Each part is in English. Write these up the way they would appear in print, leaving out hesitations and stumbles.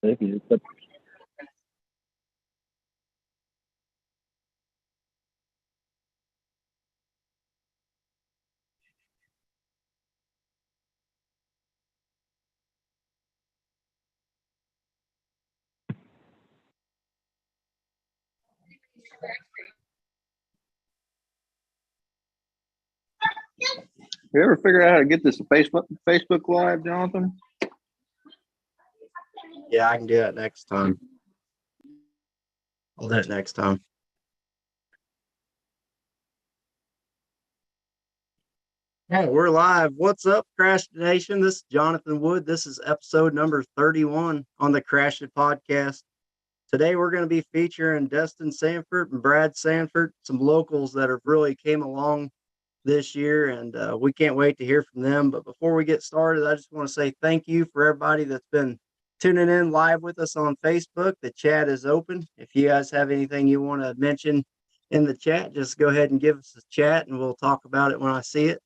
If you just put, you ever figure out how to get this Facebook Live, Jonathan? Yeah, I can do that next time. I'll do it next time. Hey, we're live. What's up, Crash Nation? This is Jonathan Wood. This is episode number 31 on the Crash It podcast. Today, we're going to be featuring Destin Sandfort and Brad Sandfort, some locals that have really came along this year, and we can't wait to hear from them. But before we get started, I just want to say thank you for everybody that's been tuning in live with us on Facebook. The chat is open. If you guys have anything you want to mention in the chat, just go ahead and give us a chat, and we'll talk about it when I see it.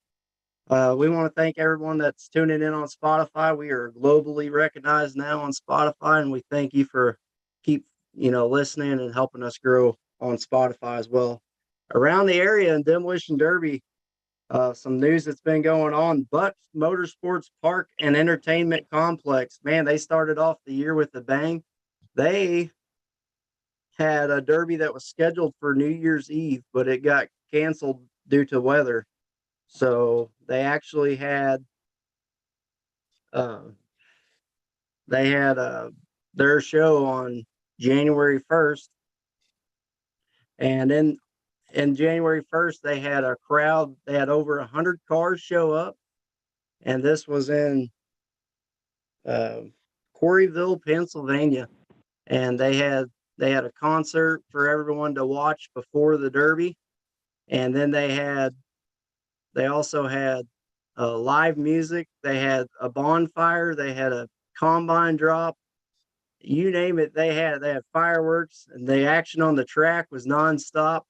We want to thank everyone that's tuning in on Spotify. We are globally recognized now on Spotify, and we thank you for keep listening and helping us grow on Spotify as well. Around the area in Demolition Derby, some news that's been going on. Buck Motorsports Park and Entertainment Complex, man, they started off the year with a bang. They had a derby that was scheduled for New Year's Eve, but it got canceled due to weather. So they actually had uh, their show on January 1st, and then in January 1st they had a crowd. They had over 100 cars show up, and this was in uh, Quarryville, Pennsylvania, and they had a concert for everyone to watch before the Derby, and then they also had live music. They had a bonfire. They had a combine drop. You name it, they had. They had fireworks, and the action on the track was nonstop.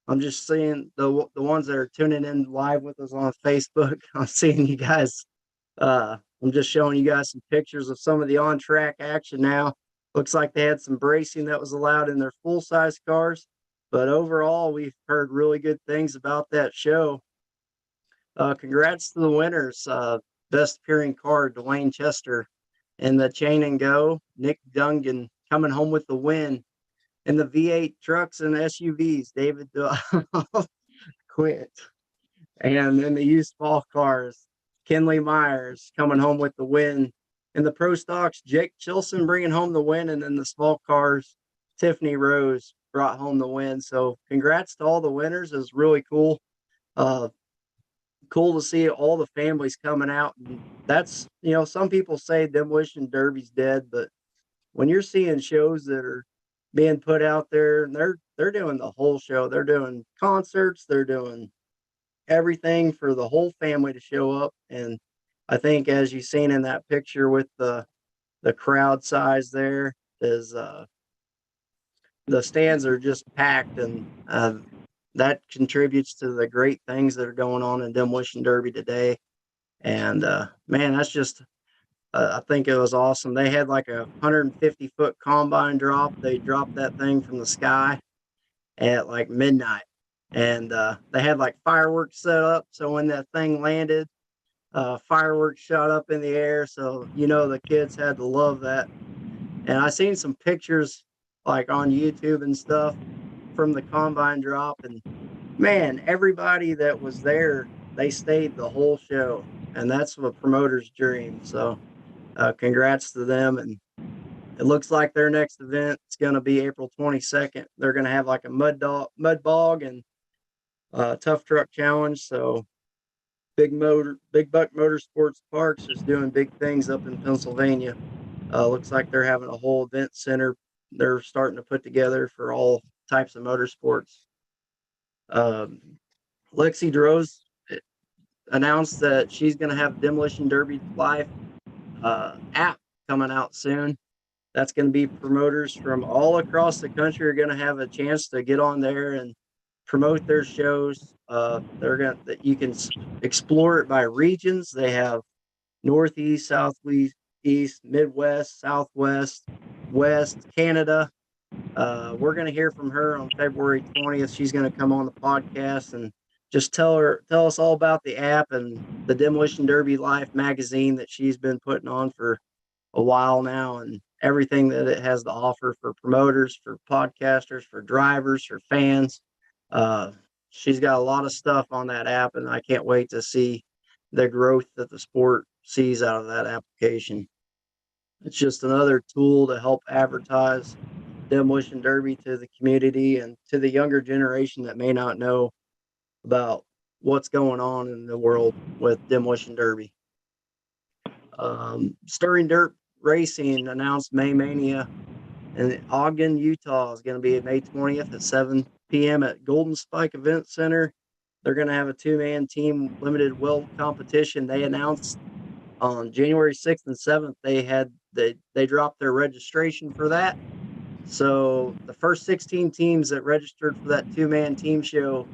I'm just seeing the ones that are tuning in live with us on Facebook. I'm seeing you guys. I'm just showing you guys some pictures of some of the on-track action now. Looks like they had some bracing that was allowed in their full-size cars, but overall, we've heard really good things about that show. Congrats to the winners. Best appearing car, Dwayne Chester, and the chain and go, Nick Dungan coming home with the win. In the V8 trucks and SUVs, David quit. And in the used ball cars, Kenley Myers coming home with the win. In the pro stocks, Jake Chilson bringing home the win. And in the small cars, Tiffany Rose brought home the win. So congrats to all the winners. It was really cool. Cool to see all the families coming out. And that's, some people say Demolition Derby's dead, but when you're seeing shows that are being put out there, and they're doing the whole show. They're doing concerts, they're doing everything for the whole family to show up. And I think, as you've seen in that picture with the crowd size, there is the stands are just packed, and that contributes to the great things that are going on in Demolition Derby today. And man, that's just I think it was awesome. They had like a 150-foot combine drop. They dropped that thing from the sky at like midnight, and they had like fireworks set up. So when that thing landed, fireworks shot up in the air. So the kids had to love that. And I seen some pictures like on YouTube and stuff from the combine drop, and man, everybody that was there, they stayed the whole show, and that's a promoter's dream. So congrats to them. And it looks like their next event is going to be April 22nd. They're going to have like a mud bog and tough truck challenge. So Big Buck Motorsports Parks is doing big things up in Pennsylvania. Looks like they're having a whole event center they're starting to put together for all types of motorsports. Lexi Droz announced that she's going to have Demolition Derby Live app coming out soon. That's going to be promoters from all across the country are going to have a chance to get on there and promote their shows. You can explore it by regions. They have Northeast, Southeast, East, Midwest, Southwest, West, Canada. We're going to hear from her on February 20th. She's going to come on the podcast and just tell us all about the app and the Demolition Derby Life magazine that she's been putting on for a while now, and everything that it has to offer for promoters, for podcasters, for drivers, for fans. She's got a lot of stuff on that app, and I can't wait to see the growth that the sport sees out of that application. It's just another tool to help advertise Demolition Derby to the community and to the younger generation that may not know about what's going on in the world with Demolition Derby. Stirring Dirt Racing announced May Mania in Ogden, Utah is going to be May 20th at 7 p.m. at Golden Spike Event Center. They're going to have a two-man team limited weld competition. They announced on January 6th and 7th they dropped their registration for that. So the first 16 teams that registered for that two-man team show,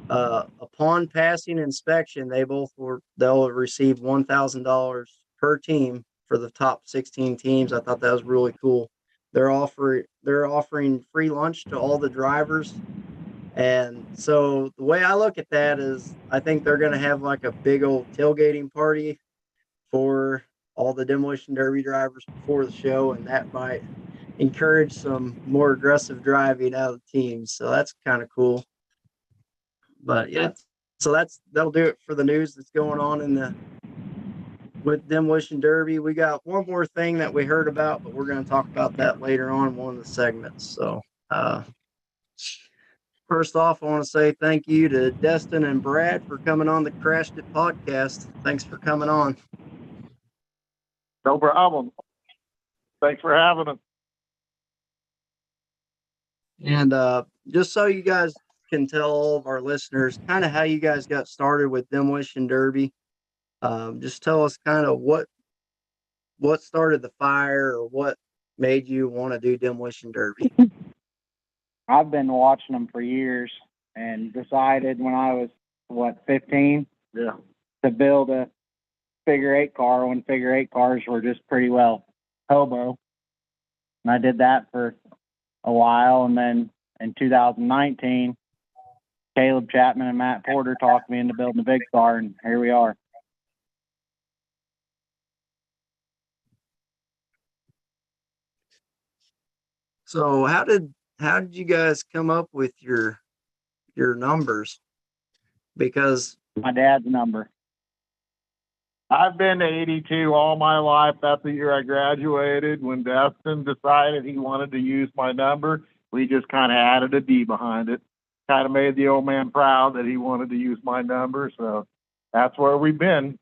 upon passing inspection, they'll receive $1,000 per team for the top 16 teams. I thought that was really cool. They're offering free lunch to all the drivers. And so the way I look at that is I think they're going to have like a big old tailgating party for all the Demolition Derby drivers before the show, and that might encourage some more aggressive driving out of the teams. So that's kind of cool. But yeah, so that'll do it for the news that's going on with Demolition Derby. We got one more thing that we heard about, but we're going to talk about that later on in one of the segments. So first off, I want to say thank you to Destin and Brad for coming on the Crashed It podcast. Thanks for coming on. No problem. Thanks for having us. And just so you guys can tell all of our listeners kind of how you guys got started with Demolition Derby, just tell us kind of what started the fire or what made you want to do Demolition Derby. I've been watching them for years and decided when I was, 15? Yeah. To build a figure eight car when figure eight cars were just pretty well hobo. And I did that for a while. And then in 2019, Caleb Chapman and Matt Porter talked me into building a big car, and here we are. So how did you guys come up with your numbers? Because My dad's number. I've been to 82 all my life. That's the year I graduated. When Destin decided he wanted to use my number, we just kind of added a D behind it. Kind of made the old man proud that he wanted to use my number. So that's where we've been.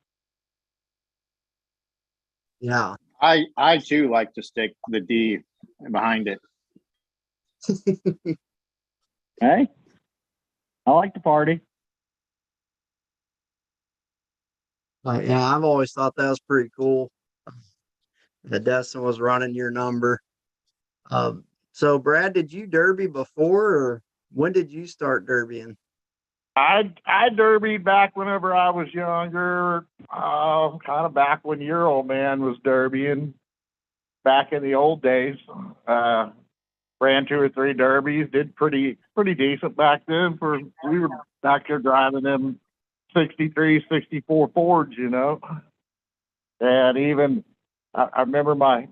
yeah. I too like to stick the D behind it. Hey, I like to party. Yeah, I've always thought that was pretty cool that Destin was running your number. So Brad, did you derby before, or when did you start derbying? I derbied back whenever I was younger, kind of back when your old man was derbying, back in the old days. Ran 2 or 3 derbies, did pretty decent back then. We were back there driving them 63, 64 Fords, you know. And even I remember my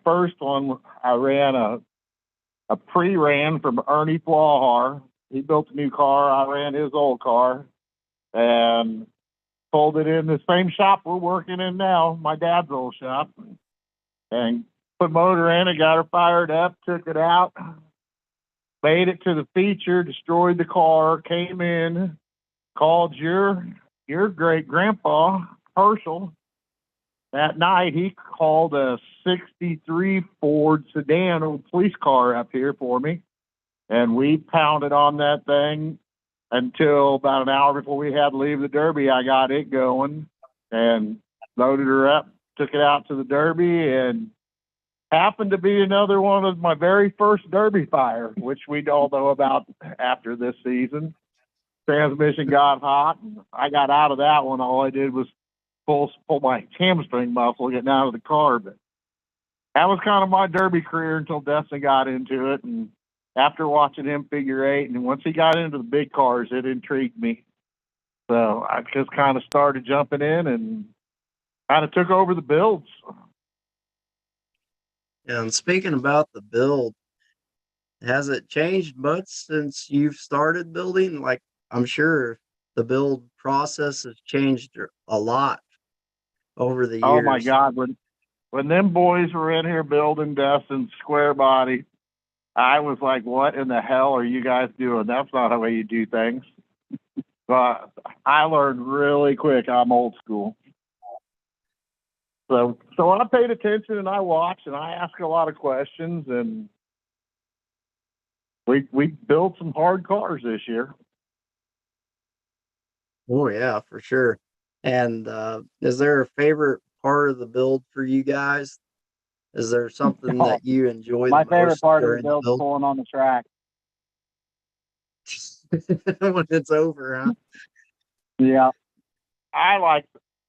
first one, I ran a pre-ran from Ernie Flahar. He built a new car. I ran his old car and pulled it in the same shop we're working in now, my dad's old shop, and put motor in it, got her fired up, took it out, made it to the feature, destroyed the car, came in, called your great grandpa, Herschel. That night, he called a 63 Ford sedan, old police car up here for me. And we pounded on that thing until about an hour before we had to leave the Derby. I got it going and loaded her up, took it out to the Derby, and happened to be another one of my very first Derby fire, which we all know about after this season. Transmission got hot. And I got out of that one. All I did was pull my hamstring muscle getting out of the car. But that was kind of my Derby career until Destin got into it. And after watching him figure eight, and once he got into the big cars, it intrigued me. So I just kind of started jumping in and kind of took over the builds. And speaking about the build, has it changed much since you've started building? Like, I'm sure the build process has changed a lot over the Oh my years. God, when them boys were in here building Destin square body, I was like, what in the hell are you guys doing? That's not the way you do things. But I learned really quick. I'm old school. So I paid attention and I watched and I asked a lot of questions, and we built some hard cars this year. Oh yeah, for sure. And is there a favorite part of the build for you guys? Is there something Oh, that you enjoy my the favorite most part of the during the build build? pulling on the track. When it's over, huh? Yeah.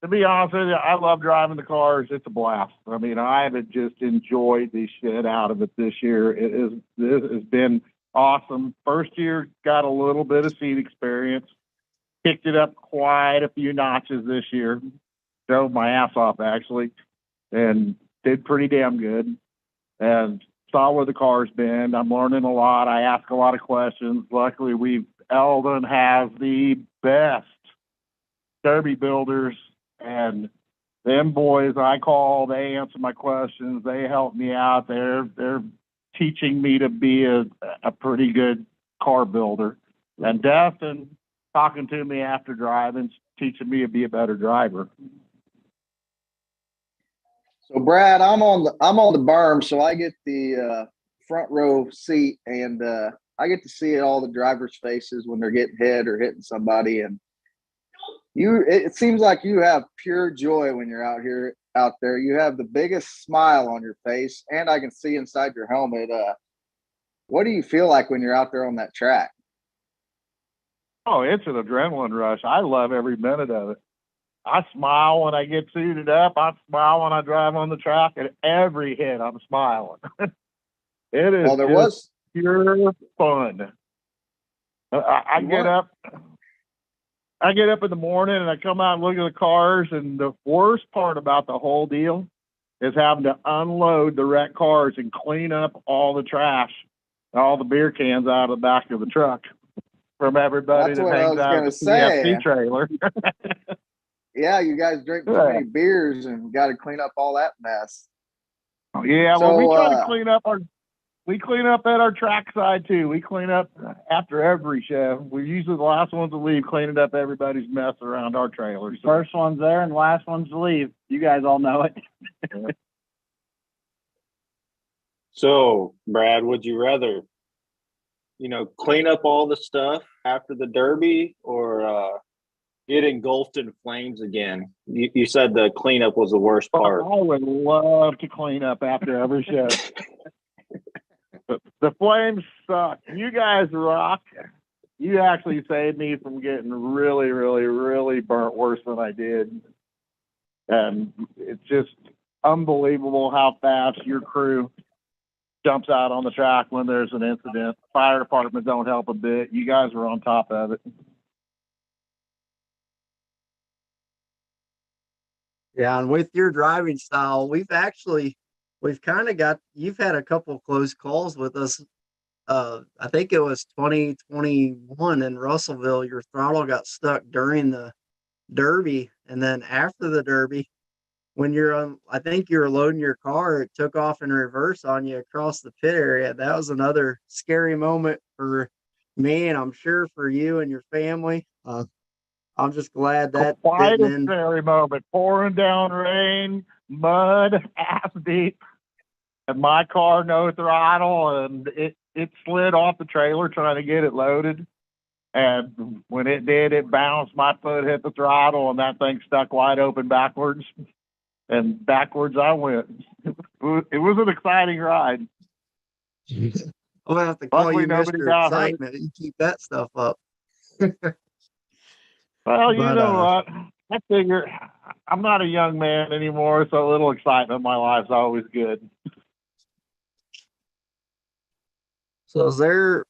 To be honest with you, I love driving the cars. It's a blast. I mean, I have just enjoyed the shit out of it this year. This has been awesome. First year, got a little bit of seat experience, picked it up quite a few notches this year. Drove my ass off, actually, and did pretty damn good. And saw where the car's been. I'm learning a lot. I ask a lot of questions. Luckily, Eldon has the best Derby builders, and them boys I call, they answer my questions. They help me out. They're teaching me to be a pretty good car builder. And Destin talking to me after driving, teaching me to be a better driver. So Brad, I'm on the berm, so I get the front row seat, and I get to see all the drivers' faces when they're getting hit or hitting somebody. And it seems like you have pure joy when you're out there. You have the biggest smile on your face, and I can see inside your helmet. What do you feel like when you're out there on that track? Oh, it's an adrenaline rush. I love every minute of it. I smile when I get suited up. I smile when I drive on the track. At every hit, I'm smiling. It is Well, there was pure fun. I get up in the morning and I come out and look at the cars, and the worst part about the whole deal is having to unload the wrecked cars and clean up all the trash, all the beer cans out of the back of the truck from everybody That's that what I hangs was out gonna of the say. PFC trailer. Yeah, you guys drink too many beers and got to clean up all that mess. Yeah, well, So, we try to clean up at our track side too. We clean up after every show. We're usually the last ones to leave, cleaning up everybody's mess around our trailers. First one's there and last one's to leave. You guys all know it. So, Brad, would you rather, clean up all the stuff after the Derby or get engulfed in flames again? You said the cleanup was the worst part. I would love to clean up after every show. The flames suck. You guys rock. You actually saved me from getting really, really, really burnt worse than I did. And it's just unbelievable how fast your crew jumps out on the track when there's an incident. Fire department don't help a bit. You guys were on top of it. Yeah, and with your driving style, you've had a couple close calls with us. I think it was 2021 in Russellville. Your throttle got stuck during the Derby, and then after the Derby, when I think you were loading your car, it took off in reverse on you across the pit area. That was another scary moment for me, and I'm sure for you and your family. I'm just glad that Quite didn't a end. scary moment. Pouring down rain, mud, ass deep, and my car no throttle, and it slid off the trailer trying to get it loaded. And when it did, it bounced. My foot hit the throttle, and that thing stuck wide open backwards. And backwards I went. It was an exciting ride. I'm gonna have to call Luckily, you nobody Mr. got hurt. Excitement. You keep that stuff up. Well, you But know what? I figure I'm not a young man anymore, so a little excitement in my life's always good. So is there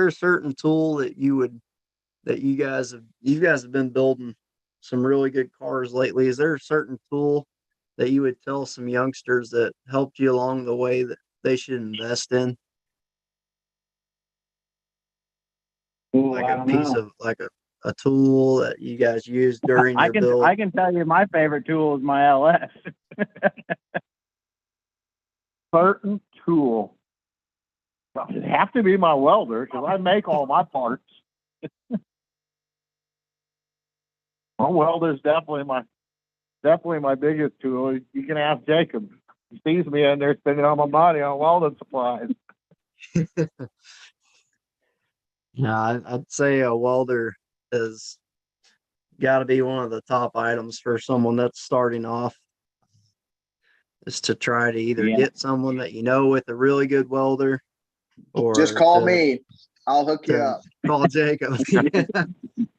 a certain tool that you guys have been building some really good cars lately? Is there a certain tool that you would tell some youngsters that helped you along the way that they should invest in? Ooh, Like I a don't piece know. of like a tool that you guys use during I your can build? tell you my favorite tool is my LS. Certain tool. It'd have to be my welder because I make all my parts. My welder's definitely my biggest tool. You can ask Jacob. He sees me in there spending all my money on welding supplies. Yeah, I'd say a welder is got to be one of the top items for someone that's starting off, is to try to either Yeah. get someone that you know with a really good welder, Just or call to, me. I'll hook you to up. call Jacob.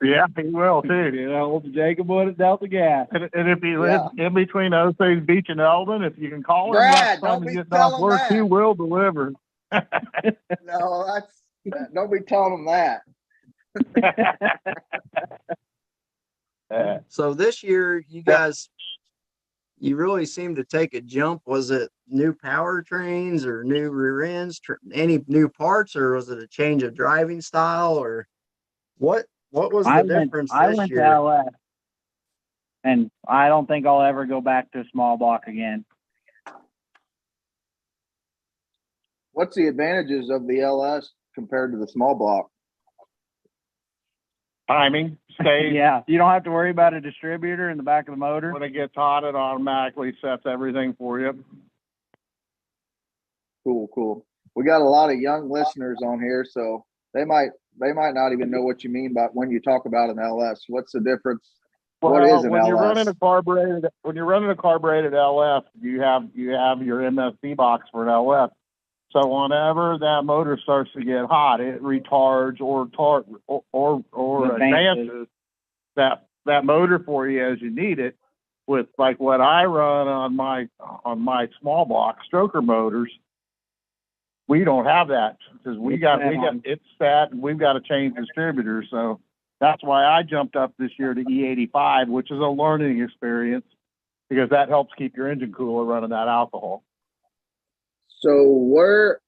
Yeah, he will too. You know, Jacob would at Delta Gas. And if he Yeah. lives in between Osage Beach and Eldon, if you can call him Brad, up time don't to be get off telling work, he that. will deliver. No, don't be telling them that. So this year, you really seem to take a jump. Was it new powertrains or new rear ends, any new parts, or was it a change of driving style, or what was the difference I this went year? to LS, and I don't think I'll ever go back to a small block again. What's the advantages of the LS compared to the small block? Timing, stage. Yeah, you don't have to worry about a distributor in the back of the motor. When it gets hot, it automatically sets everything for you. Cool. We got a lot of young listeners on here, so they might not even know what you mean by when you talk about an LS. What's the difference? What is an when LS? you're running a carbureted LF, you have your MSC box for an LF. So whenever that motor starts to get hot, it retards or advances that motor for you as you need it. With like what I run on my small block stroker motors, we don't have that because we got it's set and we've got to change distributors. So that's why I jumped up this year to E85, which is a learning experience because that helps keep your engine cooler running that alcohol. So where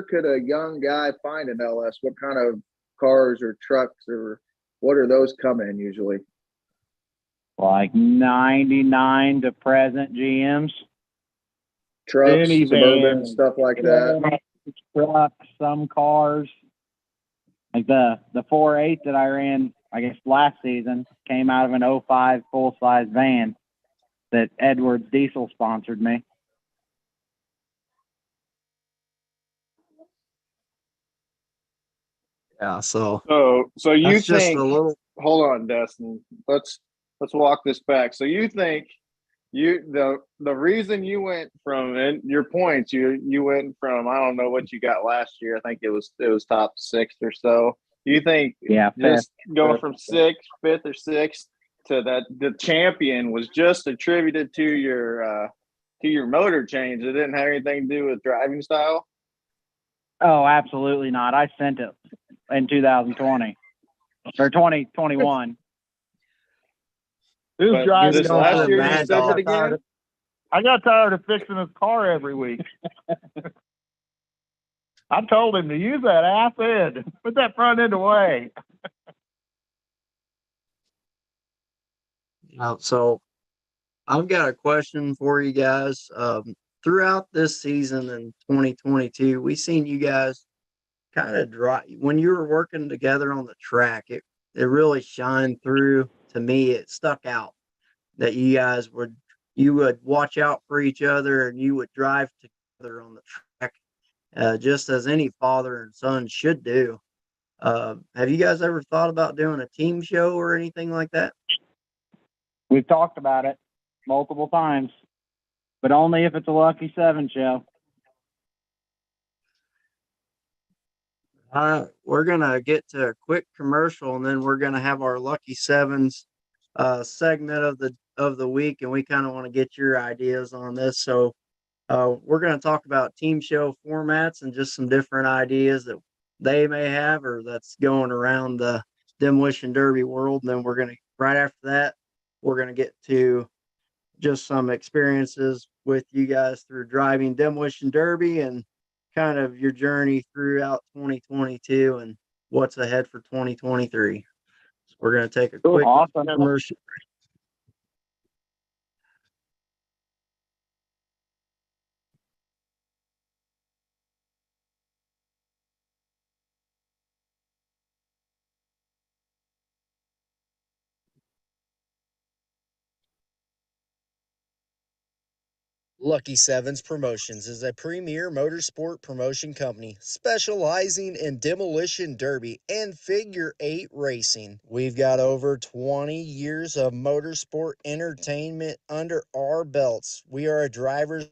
could a young guy find an LS? What kind of cars or trucks or what are those come in usually? Like 99 to present GMs. Trucks, Minivan. Suburban, stuff like that. Trucks, some cars. Like the 4.8 that I ran, I guess last season, came out of an 05 full-size van that Edwards Diesel sponsored me. Yeah, so So you that's just think? a little. Hold on, Destin. Let's walk this back. So you think the reason you went from, and your points, you went from, I don't know what you got last year. I think it was top 6th or so. You think just going from 6th, 5th or 6th to that the champion was just attributed to your motor change? It didn't have anything to do with driving style? Oh, absolutely not. I sent it in 2020 or 2021. This driver this last year you sent it again? I got tired of fixing his car every week. I told him to use that ass end. Put that front end away. So I've got a question for you guys. Throughout this season in 2022, we seen you guys kind of drive when you were working together on the track. It really shined through to me. It stuck out that you guys would watch out for each other and you would drive together on the track, just as any father and son should do. Have you guys ever thought about doing a team show or anything like that? We've talked about it multiple times, but only if it's a Lucky 7 show. We're gonna get to a quick commercial and then we're gonna have our Lucky Sevens segment of the week, and we kind of want to get your ideas on this. So we're going to talk about team show formats and just some different ideas that they may have or that's going around the demolition derby world. And then we're going to, right after that, we're going to get to just some experiences with you guys through driving demolition derby and kind of your journey throughout 2022 and what's ahead for 2023. So we're going to take a quick commercial. Lucky Sevens Promotions is a premier motorsport promotion company specializing in demolition derby and figure eight racing. We've got over 20 years of motorsport entertainment under our belts. We are a driver's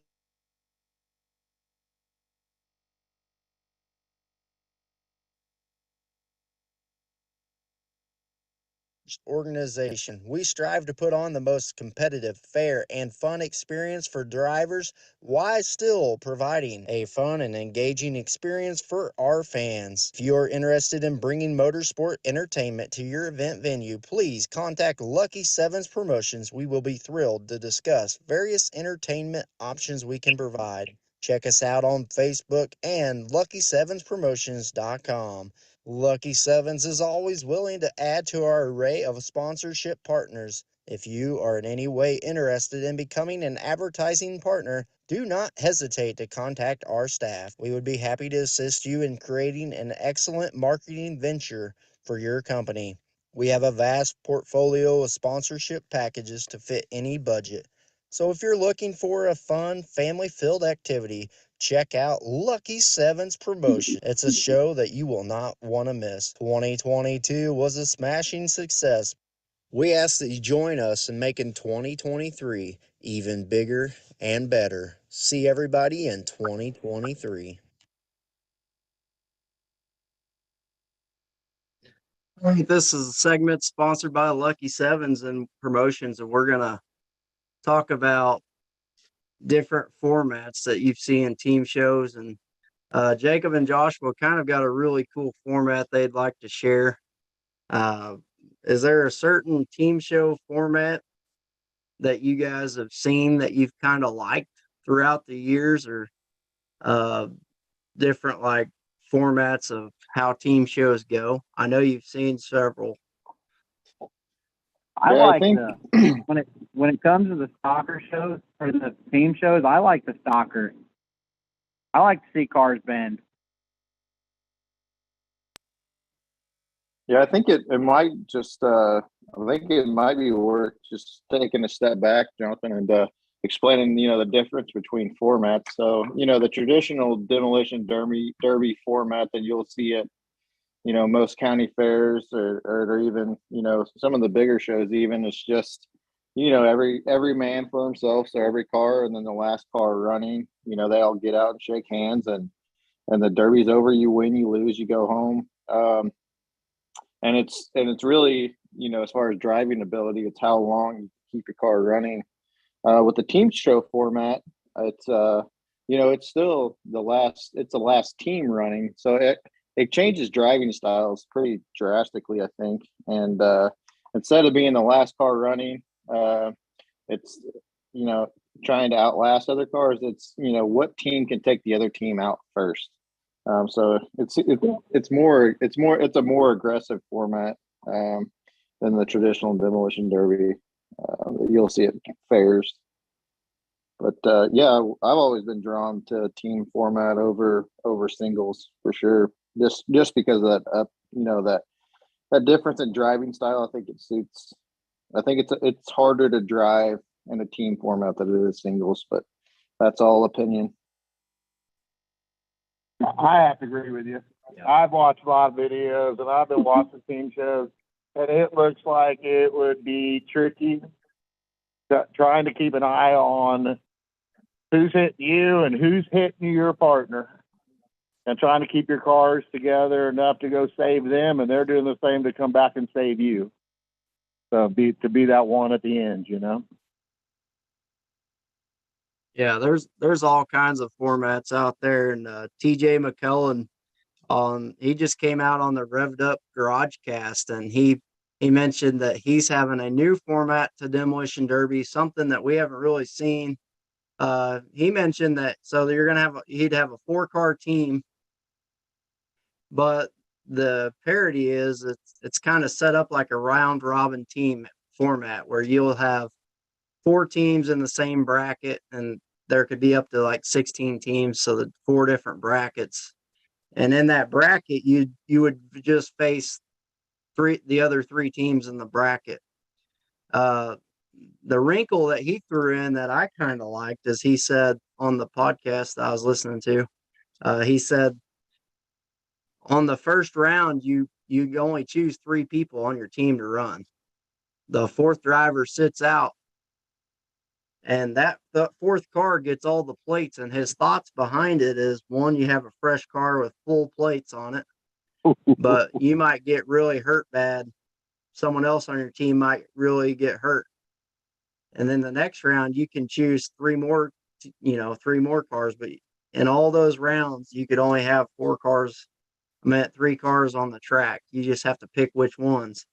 organization. We strive to put on the most competitive, fair, and fun experience for drivers while still providing a fun and engaging experience for our fans. If you're interested in bringing motorsport entertainment to your event venue, please contact Lucky Sevens Promotions. We will be thrilled to discuss various entertainment options we can provide. Check us out on Facebook and LuckySevensPromotions.com. Lucky Sevens is always willing to add to our array of sponsorship partners. If you are in any way interested in becoming an advertising partner, do not hesitate to contact our staff. We would be happy to assist you in creating an excellent marketing venture for your company. We have a vast portfolio of sponsorship packages to fit any budget. So if you're looking for a fun, family-filled activity, check out Lucky Sevens Promotion. It's a show that you will not want to miss. 2022 was a smashing success. We ask that you join us in making 2023 even bigger and better. See everybody in 2023. All right, this is a segment sponsored by Lucky Sevens and Promotions, and we're going to talk about different formats that you've seen in team shows. And Jacob and Joshua kind of got a really cool format they'd like to share. Is there a certain team show format that you guys have seen that you've kind of liked throughout the years, or different like formats of how team shows go? I know you've seen several. I Yeah, I like think- when it comes to the stalker shows or the team shows, I like the stalker. I like to see cars bend. Yeah, I think it might just I think it might be worth just taking a step back, Jonathan, and explaining the difference between formats. So the traditional demolition derby format that you'll see at most county fairs or even some of the bigger shows, even it's just every man for himself. So every car, and then the last car running, they all get out and shake hands, and the derby's over. You win, you lose, you go home. And it's really, as far as driving ability, it's how long you keep your car running. With the team show format, it's it's still the last team running, so it changes driving styles pretty drastically, I think. And instead of being the last car running, it's trying to outlast other cars. It's what team can take the other team out first. So it's a more aggressive format than the traditional demolition derby that you'll see at fairs. But yeah, I've always been drawn to team format over singles for sure. Just because of that that difference in driving style. I think it suits. I think it's harder to drive in a team format than it is singles, but that's all opinion. I have to agree with you. Yeah. I've watched a lot of videos, and I've been watching team shows, and it looks like it would be tricky trying to keep an eye on who's hitting you and who's hitting your partner, and trying to keep your cars together enough to go save them, and they're doing the same to come back and save you. So to be that one at the end, you know. Yeah, there's all kinds of formats out there, and TJ McCullen he just came out on the Revved Up Garage Cast, and he mentioned that he's having a new format to Demolition Derby, something that we haven't really seen. He mentioned that you're gonna he'd have a 4-car team, but the parody is it's kind of set up like a round robin team format where you'll have 4 teams in the same bracket, and there could be up to like 16 teams, so the 4 different brackets. And in that bracket, you would just face the other 3 teams in the bracket. The wrinkle that he threw in that I kind of liked is he said on the podcast that I was listening to, he said on the first round, you only choose 3 people on your team to run. The 4th driver sits out, and the 4th car gets all the plates. And his thoughts behind it is, one, you have a fresh car with full plates on it, but you might get really hurt bad. Someone else on your team might really get hurt. And then the next round, you can choose 3 more, 3 more cars. But in all those rounds, you could only have 4 cars. I meant 3 cars on the track. You just have to pick which ones.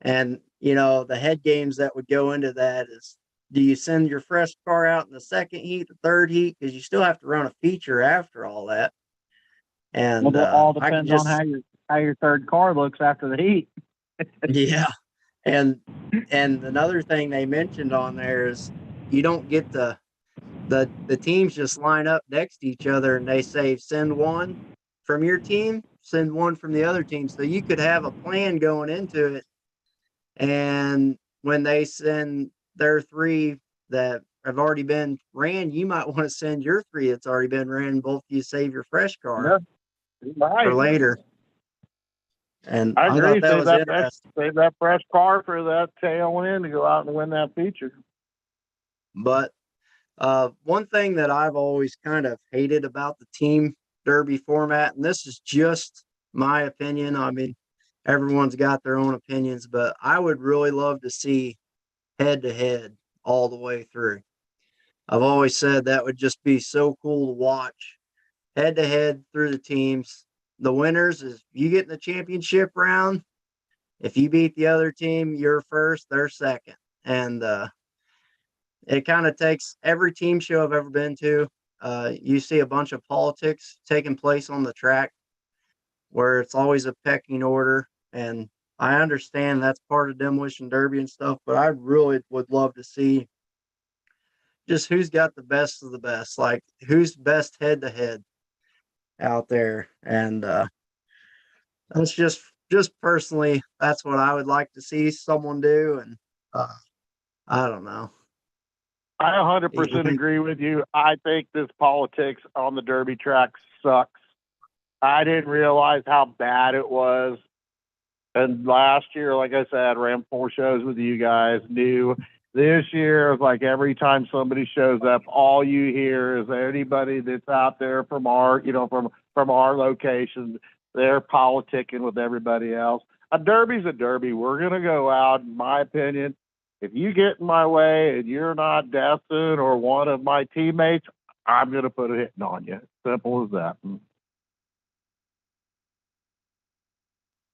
And, the head games that would go into that is, do you send your fresh car out in the 2nd heat, the 3rd heat? Because you still have to run a feature after all that. And Well, it all depends on how your 3rd car looks after the heat. Yeah. And another thing they mentioned on there is you don't get the teams just line up next to each other, and they say send one from your team, send one from the other team. So you could have a plan going into it, and when they send their 3 that have already been ran, you might want to send your 3 that's already been ran. Both you save your fresh car for later. And I agree. thought that was interesting. Save that fresh car for that tail end to go out and win that feature. But one thing that I've always kind of hated about the team derby format, and this is just my opinion. I mean, everyone's got their own opinions, but I would really love to see head to head all the way through. I've always said that would just be so cool to watch head to head through the teams. The winners is you get in the championship round. If you beat the other team, you're first, they're second. And it kind of takes every team show I've ever been to. You see a bunch of politics taking place on the track where it's always a pecking order. And I understand that's part of Demolition Derby and stuff, but I really would love to see just who's got the best of the best, like who's best head to head out there. And that's just personally, that's what I would like to see someone do. And I don't know. I 100% agree with you. I think this politics on the Derby track sucks. I didn't realize how bad it was. And last year, like I said, ran 4 shows with you guys. New this year, it's like every time somebody shows up, all you hear is anybody that's out there from our, from our location, they're politicking with everybody else. A derby's a derby. We're gonna go out, in my opinion. If you get in my way and you're not Destin or one of my teammates, I'm going to put a hitting on you. Simple as that.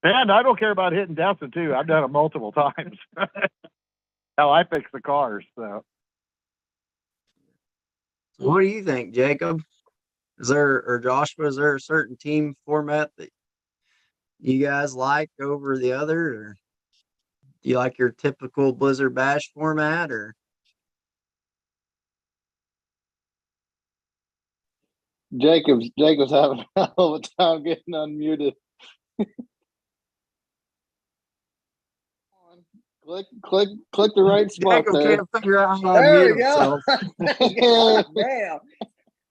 And I don't care about hitting Destin, too. I've done it multiple times. Hell, I fix the cars. So, what do you think, Jacob? Or Joshua, is there a certain team format that you guys like over the other? Or do you like your typical Blizzard Bash format? Or Jacob's having a hell of a time getting unmuted. Click the right spot Jacob there. can't figure out how to There unmute we go. himself. Damn.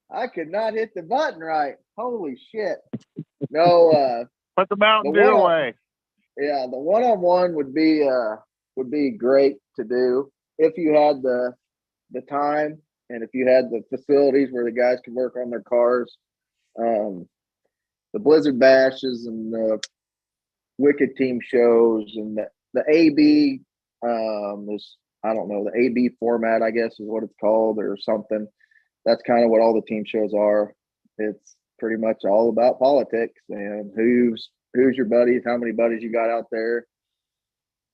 I could not hit the button right. Holy shit. No, put the Mountain Dew away. Yeah, the one-on-one would be great to do if you had the time and if you had the facilities where the guys could work on their cars. The Blizzard Bashes and the Wicked Team shows and the AB This, I don't know, the AB format, I guess is what it's called or something. That's kind of what all the team shows are. It's pretty much all about politics and who's your buddies, how many buddies you got out there,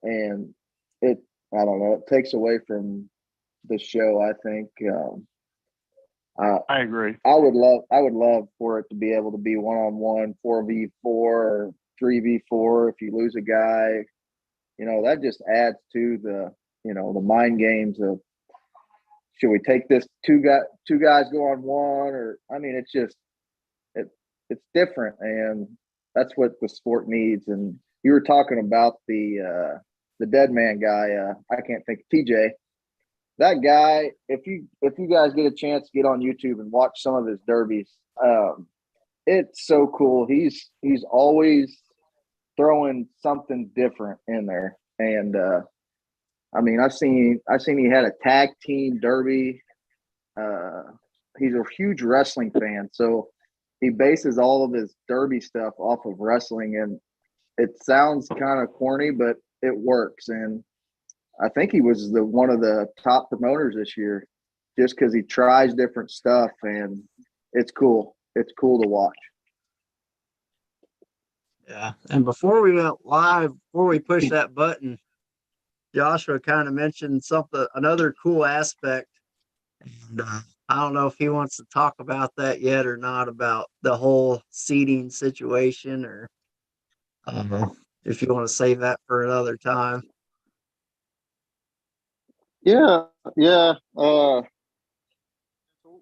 and it, I don't know, it takes away from the show. I think I agree. I would love for it to be able to be 1-on-1, 4v4, or 3v4. If you lose a guy, that just adds to the mind games of, should we take this two guys go on one, or I mean, it's just it's different, and that's what the sport needs. And you were talking about the dead man guy. I can't think of TJ. That guy, if you guys get a chance to get on YouTube and watch some of his derbies, it's so cool. He's always throwing something different in there. And I mean, I've seen he had a tag team derby. He's a huge wrestling fan, so he bases all of his derby stuff off of wrestling, and it sounds kind of corny, but it works. And I think he was one of the top promoters this year, just because he tries different stuff, and it's cool. It's cool to watch. Yeah. And before we went live, before we pushed that button, Joshua kind of mentioned another cool aspect. And I don't know if he wants to talk about that yet or not, about the whole seating situation, or if you want to save that for another time. Yeah.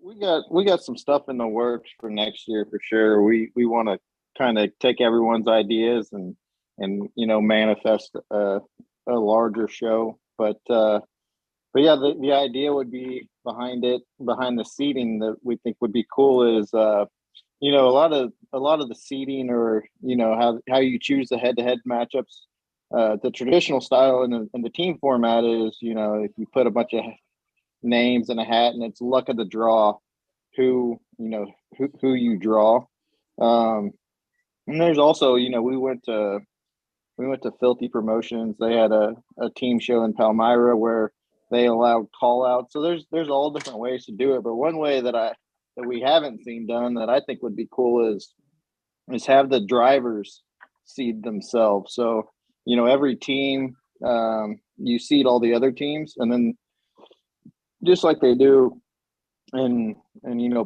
We got some stuff in the works for next year for sure. We want to kind of take everyone's ideas and manifest a larger show. But yeah, the idea would be behind the seating that we think would be cool is a lot of the seating, or how you choose the head-to-head matchups. The traditional style in the team format is, if you put a bunch of names in a hat and it's luck of the draw, who you draw. And there's also, we went to Filthy Promotions. They had a team show in Palmyra where they allowed call out. So there's all different ways to do it. But one way that we haven't seen done that I think would be cool is have the drivers seed themselves. So, every team, you seed all the other teams, and then just like they do in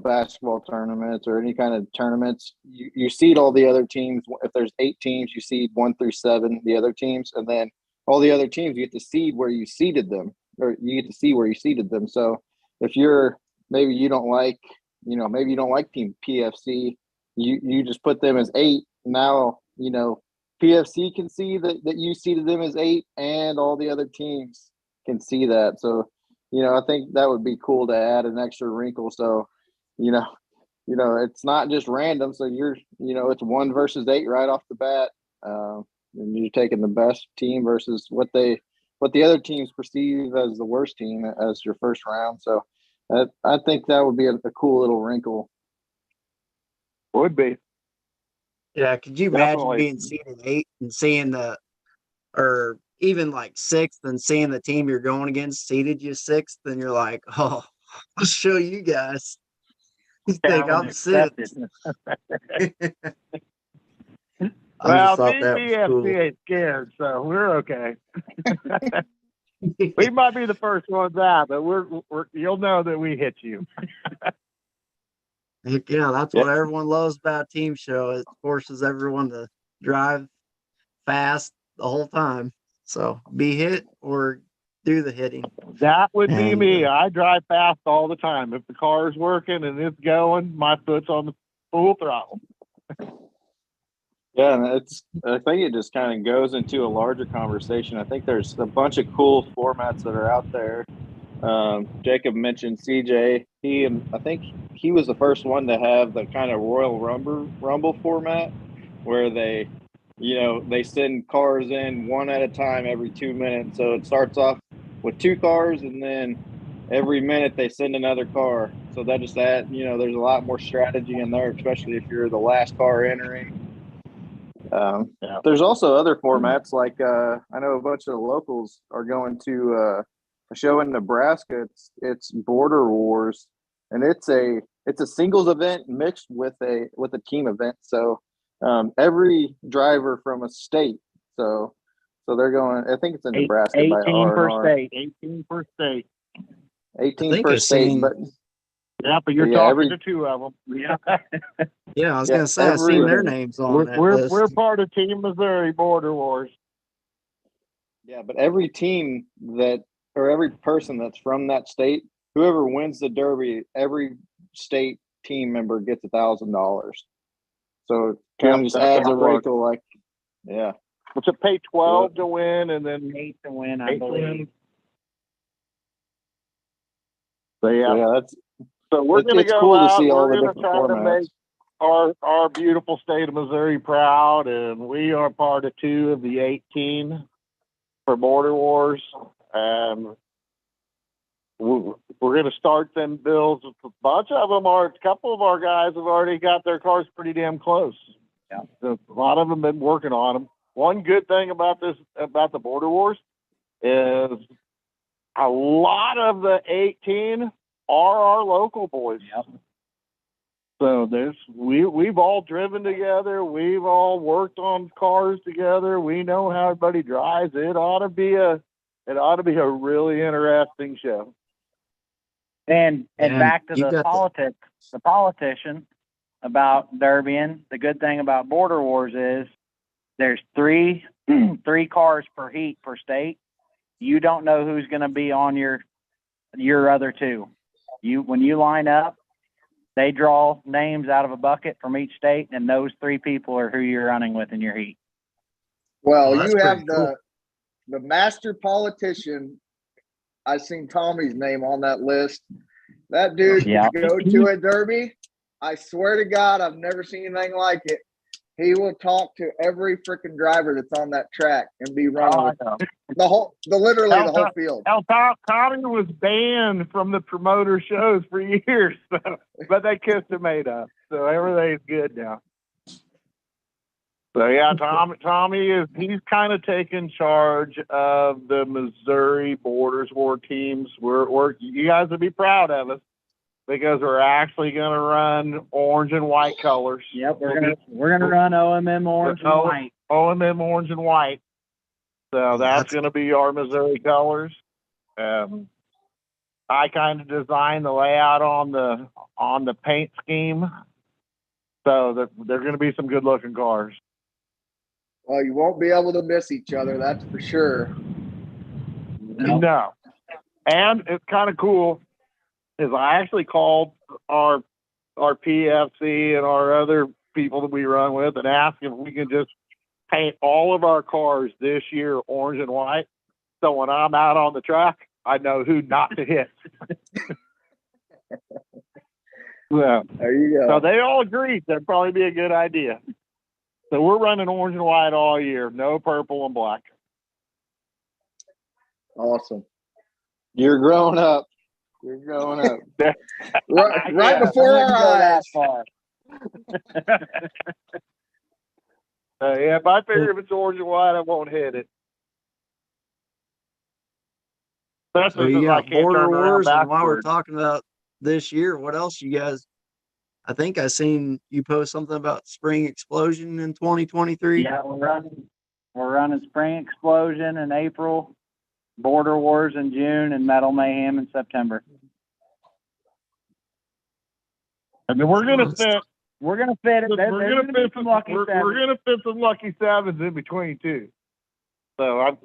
basketball tournaments or any kind of tournaments, you seed all the other teams. If there's 8 teams, you seed 1 through 7 the other teams, and then all the other teams, you get to seed where you seeded them, or you get to see where you seeded them. So if maybe you don't like team PFC, you just put them as 8. Now PFC can see that you seeded them as 8, and all the other teams can see that. So I think that would be cool to add an extra wrinkle. So, it's not just random. So it's 1 versus 8 right off the bat. And you're taking the best team versus what the other teams perceive as the worst team as your first round. So I think that would be a cool little wrinkle. Would be. Yeah. Could you imagine being seated 8 and seeing or even like 6th and seeing the team you're going against seated you 6th, and you're like, oh, I'll show you guys. You think I'm 6th. Well, Team PFC ain't scared, so we're okay. We might be the first ones out, but you'll know that we hit you. Yeah, that's what everyone loves about a team show. It forces everyone to drive fast the whole time. So be hit or do the hitting. That would be me. I drive fast all the time. If the car is working and it's going, my foot's on the full throttle. Yeah, and I think it just kind of goes into a larger conversation. I think there's a bunch of cool formats that are out there. Jacob mentioned CJ. I think he was the first one to have the kind of Royal Rumble format where they send cars in one at a time every 2 minutes. So it starts off with 2 cars, and then every minute they send another car. So that just there's a lot more strategy in there, especially if you're the last car entering. Yeah. There's also other formats like I know a bunch of the locals are going to a show in Nebraska. It's Border Wars, and it's a singles event mixed with a team event. So every driver from a state. So they're going. I think it's in Nebraska by 18 per R&R. state. 18 per state. 18 think per I've state, seen- but Yeah, but you're Yeah, talking to two of them. Yeah. Yeah, I was Yeah, gonna say I've seen their every- names on that we're list. part of Team Missouri Border Wars. yeah, but every team or every person that's from that state, whoever wins the Derby, every state team member gets $1,000. So it kind of Yep, just that's adds how a it works. wrinkle, like, yeah. It's a pay 12 to win, and then 8 to win, I 8 to believe. win. So yeah, So, yeah, that's so we're it's- going to it's go cool to out. see all We're the going to different try to formats. make our beautiful state of Missouri proud, and we are part of 2 of the 18 for Border Wars. We're going to start them bills. A bunch of them a couple of our guys have already got their cars pretty damn close. Yeah. So a lot of them been working on them. One good thing about the Border Wars is a lot of the 18 are our local boys. Yep. So we've all driven together. We've all worked on cars together. We know how everybody drives. It ought to be a really interesting show. And And back to you the got the politician about Derbying. The good thing about Border Wars is there's three cars per heat per state. You don't know who's going to be on your other 2. When you line up, they draw names out of a bucket from each state, and those 3 people are who you're running with in your heat. Well, Oh, that's you have pretty cool. the master politician. I seen Tommy's name on that list. That dude Yeah. can go to a Derby. I swear to God, I've never seen anything like it. He will talk to every freaking driver that's on that track and be running with literally the whole field. Tommy was banned from the promoter shows for years, but they kissed him made up. So everything's good now. So yeah, he's kind of taken charge of the Missouri Borders War teams. You guys would be proud of us because we're actually going to run orange and white colors. Yep, we're gonna run OMM orange and white. OMM orange and white. So that's going to be our Missouri colors. I kind of designed the layout on the paint scheme, so they're going to be some good looking cars. Well, you won't be able to miss each other, that's for sure. No. And it's kind of cool is I actually called our PFC and our other people that we run with and asked if we can just paint all of our cars this year orange and white. So when I'm out on the track, I know who not to hit. Yeah. There you go. So they all agreed that'd probably be a good idea. So we're running orange and white all year, no purple and black. Awesome. You're growing up. You're growing up. Right Yeah, before I our wouldn't go that eyes. far. Yeah, if I figure if it's orange and white, I won't hit it. So you got Border Wars, and while we're talking about this year, what else you guys? I think I seen you post something about Spring Explosion in 2023. Yeah, we're running Spring Explosion in April, Border Wars in June, and Metal Mayhem in September. I mean, we're gonna fit. We're gonna fit it. We're gonna fit some lucky. We're gonna fit some lucky sevens in between too. So I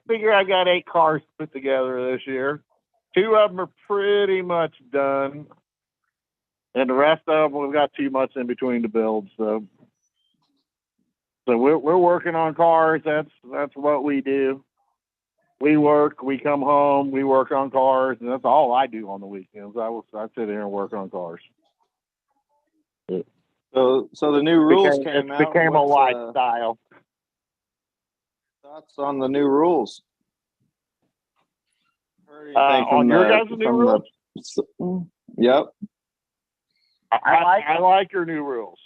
figure I got 8 cars put together this year. 2 of them are pretty much done, and the rest of them we've got too much in between to build. So we're working on cars. That's what we do. We work, we come home, we work on cars, and that's all I do on the weekends. I sit here and work on cars. So the new rules It came out. became a What's, lifestyle. thoughts on the new rules? On your guys' new rules? Yep. I like your new rules.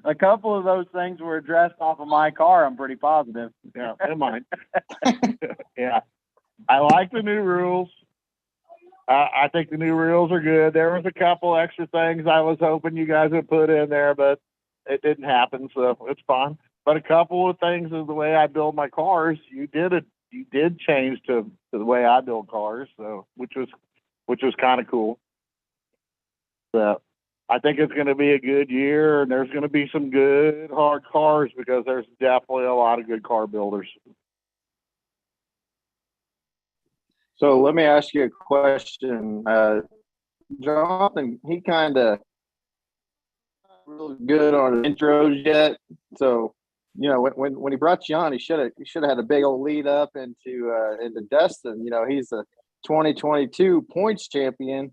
A couple of those things were addressed off of my car. I'm pretty positive. Yeah, and mine. Yeah, I like the new rules. I think the new rules are good. There was a couple extra things I was hoping you guys would put in there, but it didn't happen, so it's fine. But a couple of things is the way I build my cars. You did change to the way I build cars, so which was kind of cool. So I think it's going to be a good year, and there's going to be some good hard cars because there's definitely a lot of good car builders. So let me ask you a question. Jonathan, he kind of really good on intros yet. So, you know, when he brought you on, he should have had a big old lead up into Destin. You know, he's the 2022 points champion.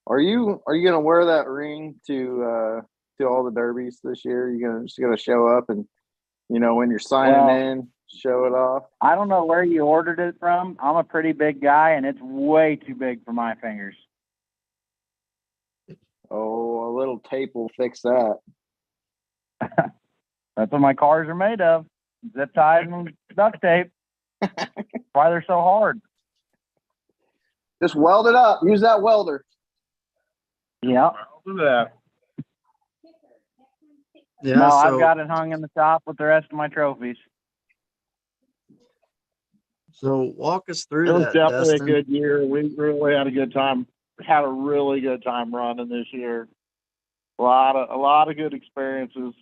Are you gonna wear that ring to all the derbies this year? You're just gonna show up and, you know, when you're signing in, show it off? I don't know where you ordered it from. I'm a pretty big guy, and it's way too big for my fingers. Oh, a little tape will fix that. That's what my cars are made of. Zip ties and duct tape. Why they're so hard. Just weld it up. Use that welder. Yeah. Yeah, No, I've got it hung in the shop with the rest of my trophies. So walk us through It was that, definitely Destin. a good year. We really had a good time. Had a really good time running this year. A lot of good experiences.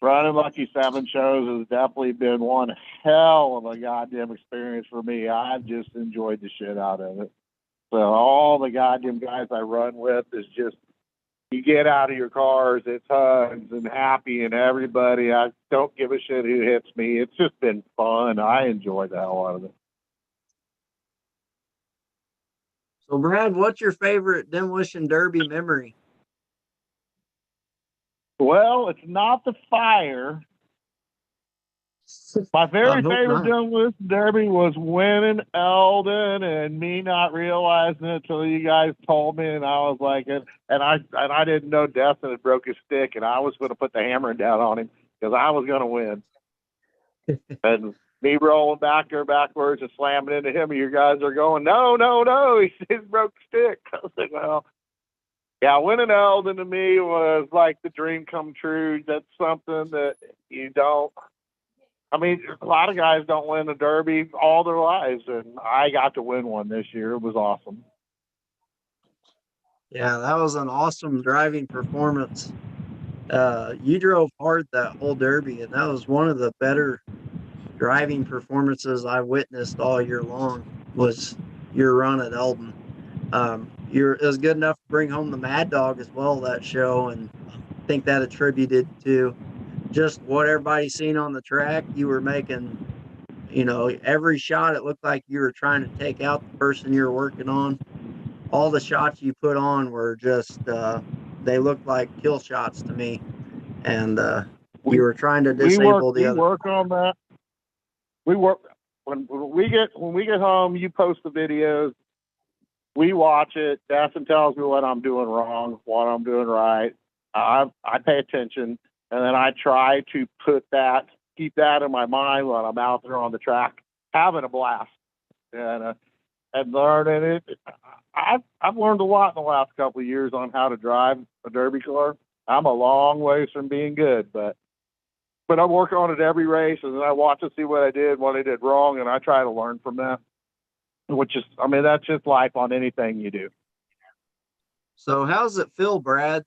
Running Lucky 7 shows has definitely been one hell of a goddamn experience for me. I've just enjoyed the shit out of it. So all the goddamn guys I run with is just, you get out of your cars, it's hugs and happy and everybody. I don't give a shit who hits me. It's just been fun. I enjoy the hell out of it. So Brad, what's your favorite Demolition Derby memory? Well, it's not the fire. My very favorite Demolition Derby was winning Eldon and me not realizing it until you guys told me, and I was like, and I didn't know Destin had broke his stick, and I was going to put the hammer down on him because I was going to win. And me rolling back there backwards and slamming into him, and you guys are going, no, he's broke the stick. I was like, well, yeah, winning Eldon to me was like the dream come true. That's something that you don't. I mean, a lot of guys don't win a derby all their lives, and I got to win one this year. It was awesome. Yeah, that was an awesome driving performance. You drove hard that whole derby, and that was one of the better driving performances I witnessed all year long. Was your run at Eldon? It was good enough to bring home the Mad Dog as well that show, and I think that attributed to just what everybody's seen on the track. You were making, you know, every shot it looked like you were trying to take out the person you were working on. All the shots you put on were just they looked like kill shots to me, and you were trying to disable the other. We work on that. We work when we get home. You post the videos. We watch it. Destin tells me what I'm doing wrong, what I'm doing right. I pay attention, and then I try to keep that in my mind when I'm out there on the track, having a blast, and learning it. I've learned a lot in the last couple of years on how to drive a derby car. I'm a long ways from being good, but I work on it every race, and then I watch and see what I did wrong, and I try to learn from that. Which is, I mean, that's just life on anything you do. So how's it feel, Brad?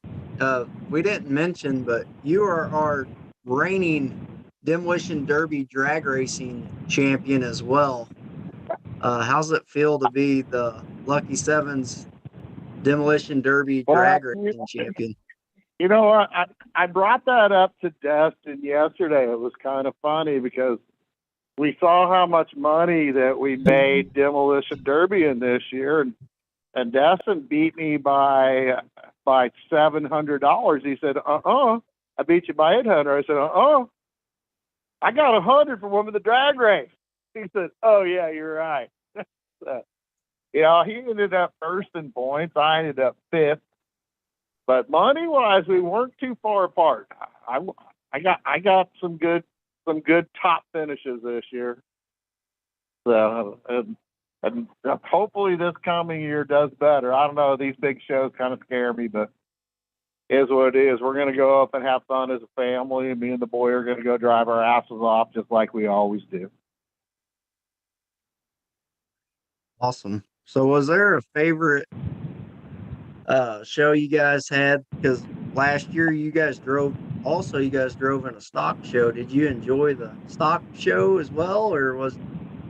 We didn't mention, but you are our reigning Demolition Derby drag racing champion as well. How's it feel to be the Lucky Sevens Demolition Derby drag racing champion? You know what? I brought that up to Destin yesterday. It was kind of funny because we saw how much money that we made Demolition Derby in this year, and Destin beat me by $700. He said, I beat you by $800. I said, I got $100 for winning the drag race. He said, oh yeah, you're right. So, you know, he ended up first in points. I ended up fifth. But money-wise, we weren't too far apart. I got some good top finishes this year. So and hopefully this coming year does better. I don't know. These big shows kind of scare me, but it is what it is. We're going to go up and have fun as a family, and me and the boy are going to go drive our asses off just like we always do. Awesome. So was there a favorite show you guys had? Because last year you guys drove in a stock show. Did you enjoy the stock show as well, or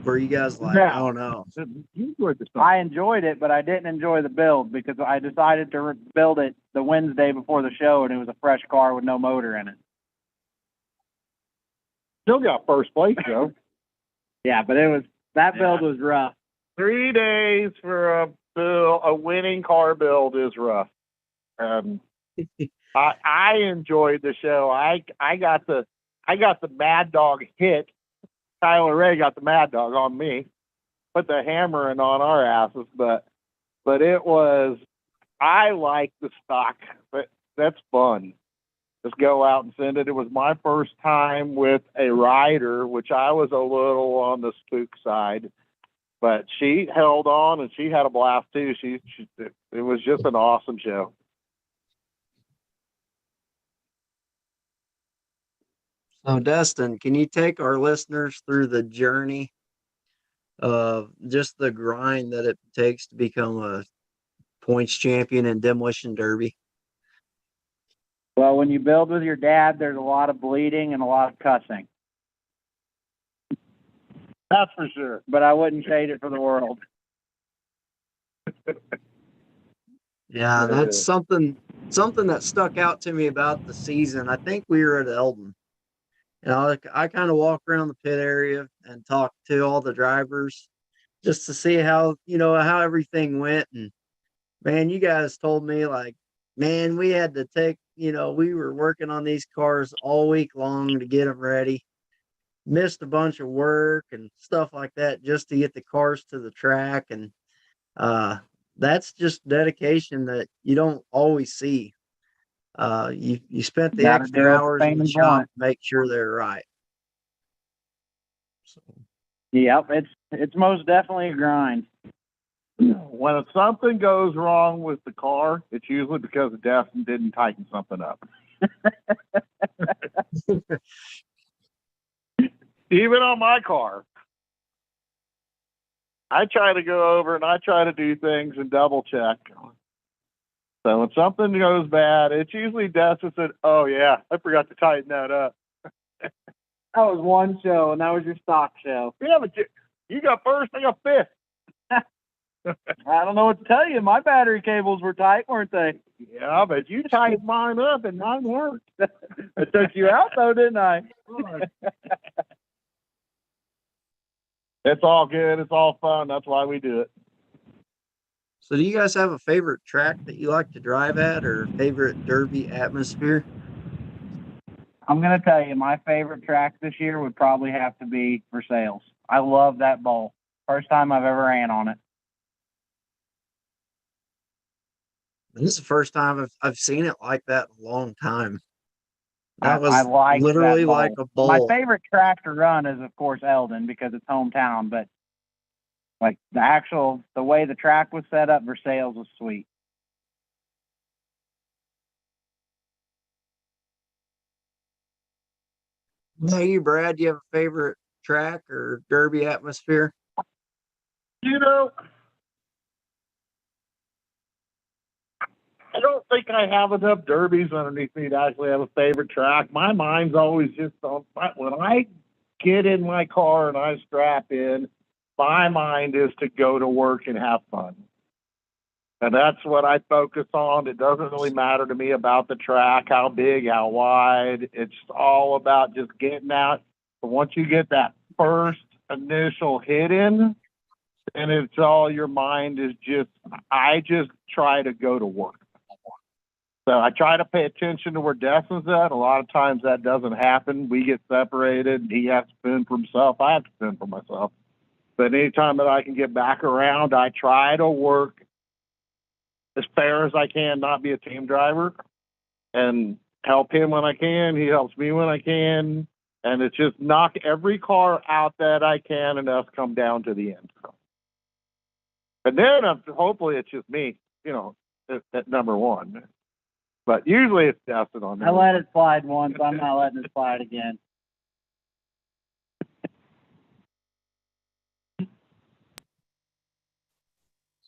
were you guys like, Yeah. oh no? You enjoyed the stuff. I enjoyed it, but I didn't enjoy the build because I decided to build it the Wednesday before the show, and it was a fresh car with no motor in it. Still got first place, though. Yeah, but that build was rough. 3 days for a winning car build is rough. I enjoyed the show. I got the Mad Dog hit. Tyler Ray got the Mad Dog on me. Put the hammering on our asses, but it was. I like the stock. But that's fun. Just go out and send it. It was my first time with a rider, which I was a little on the spook side. But she held on and she had a blast too. It was just an awesome show. So Destin, can you take our listeners through the journey of just the grind that it takes to become a points champion in Demolition Derby? Well, when you build with your dad, there's a lot of bleeding and a lot of cussing. That's for sure. But I wouldn't trade it for the world. Yeah, that's something that stuck out to me about the season. I think we were at Eldon. I kind of walk around the pit area and talk to all the drivers just to see how everything went. And man, you guys told me like, man, we had to take, we were working on these cars all week long to get them ready. Missed a bunch of work and stuff like that just to get the cars to the track. And that's just dedication that you don't always see. You spent the extra hours in the shop to make sure they're right. So. Yep, it's most definitely a grind. When something goes wrong with the car, it's usually because the destin didn't tighten something up. Even on my car, I try to go over and I try to do things and double check. So when something goes bad, it's usually Destin said, "Oh yeah, I forgot to tighten that up." That was one show, and that was your stock show. Yeah, but you got first, I got fifth. I don't know what to tell you. My battery cables were tight, weren't they? Yeah, but you tightened mine up and mine worked. I took you out though, didn't I? It's all good. It's all fun. That's why we do it. So do you guys have a favorite track that you like to drive at or favorite Derby atmosphere? I'm going to tell you, my favorite track this year would probably have to be Versailles. I love that bowl. First time I've ever ran on it. This is the first time I've seen it like that in a long time. That was I like literally that bowl. like a bowl. My favorite track to run is, of course, Eldon because it's hometown, but like the way the track was set up, Versailles was sweet. Hey, you, Brad, do you have a favorite track or Derby atmosphere? I don't think I have enough derbies underneath me to actually have a favorite track. My mind's always just on, when I get in my car and I strap in, my mind is to go to work and have fun. And that's what I focus on. It doesn't really matter to me about the track, how big, how wide. It's all about just getting out. But once you get that first initial hit in, and it's all your mind is I just try to go to work. So I try to pay attention to where Destin's at. A lot of times that doesn't happen. We get separated. He has to fend for himself. I have to fend for myself. But anytime that I can get back around, I try to work as fair as I can, not be a team driver. And help him when I can. He helps me when I can. And it's just knock every car out that I can and us come down to the end. So. And then hopefully it's just me, at number one. But usually it's Destin on I let it slide once. I'm not letting it slide again.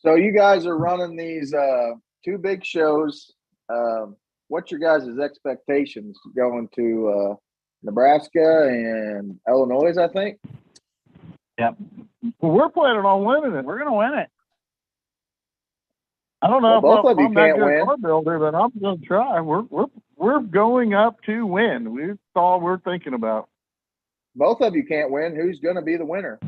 So you guys are running these two big shows. What's your guys' expectations going to Nebraska and Illinois, I think? Yep. Well, we're planning on winning it. We're going to win it. I don't know Well, both if of you I'm that can't good win. car builder, but I'm going to try. We're going up to win. That's all we're thinking about. Both of you can't win. Who's going to be the winner?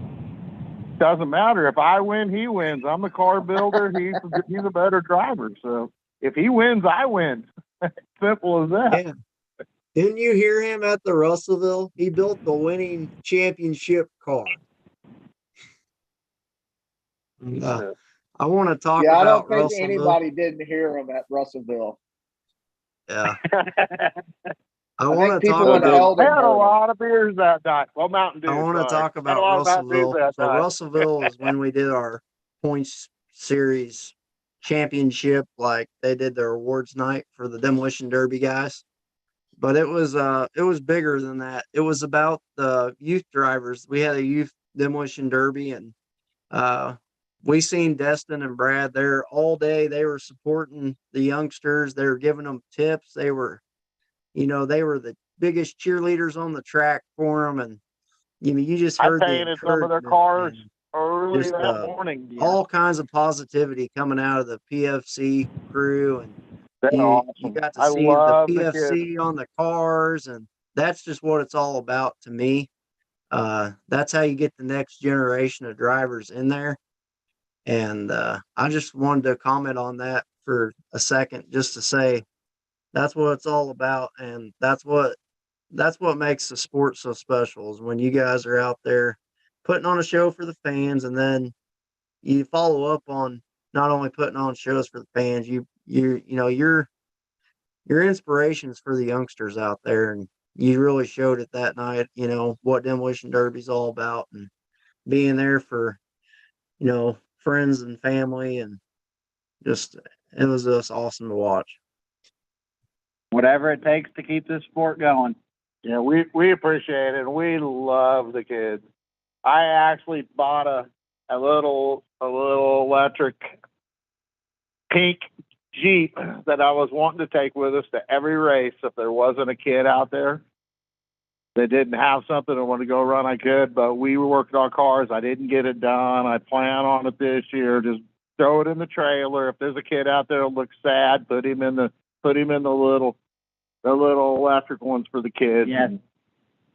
Doesn't matter. If I win, he wins. I'm the car builder. He's a better driver. So if he wins, I win. Simple as that. Yeah. Didn't you hear him at the Russellville? He built the winning championship car. I want to talk I about don't think Russellville. anybody didn't hear him at Russellville. Yeah. I think want to talk people in about. Eldon I had a heard him. lot of beers that night. Well, Mountain Dew. I want to sorry. talk Had a about lot of Mountain Dews Russellville. that So night. Russellville is when we did our points series championship, like they did their awards night for the demolition derby guys. But it was bigger than that. It was about the youth drivers. We had a youth demolition derby, and we seen Destin and Brad there all day. They were supporting the youngsters. They were giving them tips. They were the biggest cheerleaders on the track for them. And you just I heard the painted some of their encouragement cars and early just that morning. all kinds of positivity coming out of the PFC crew. And They're you awesome. got to I see the love the kids. PFC on the cars, and that's just what it's all about to me. That's how you get the next generation of drivers in there. And I just wanted to comment on that for a second, just to say that's what it's all about, and that's what makes the sport so special is when you guys are out there putting on a show for the fans, and then you follow up on not only putting on shows for the fans, you're inspirations for the youngsters out there, and you really showed it that night. What Demolition Derby's all about, and being there for friends and family, and it was just awesome to watch. Whatever it takes to keep this sport going. Yeah, we appreciate it. We love the kids. I actually bought a little electric pink Jeep that I was wanting to take with us to every race. If there wasn't a kid out there that didn't have something and wanted to go run, I could. But we were working on cars. I didn't get it done. I plan on it this year. Just throw it in the trailer. If there's a kid out there who looks sad, put him in the little electric ones for the kids. Yes.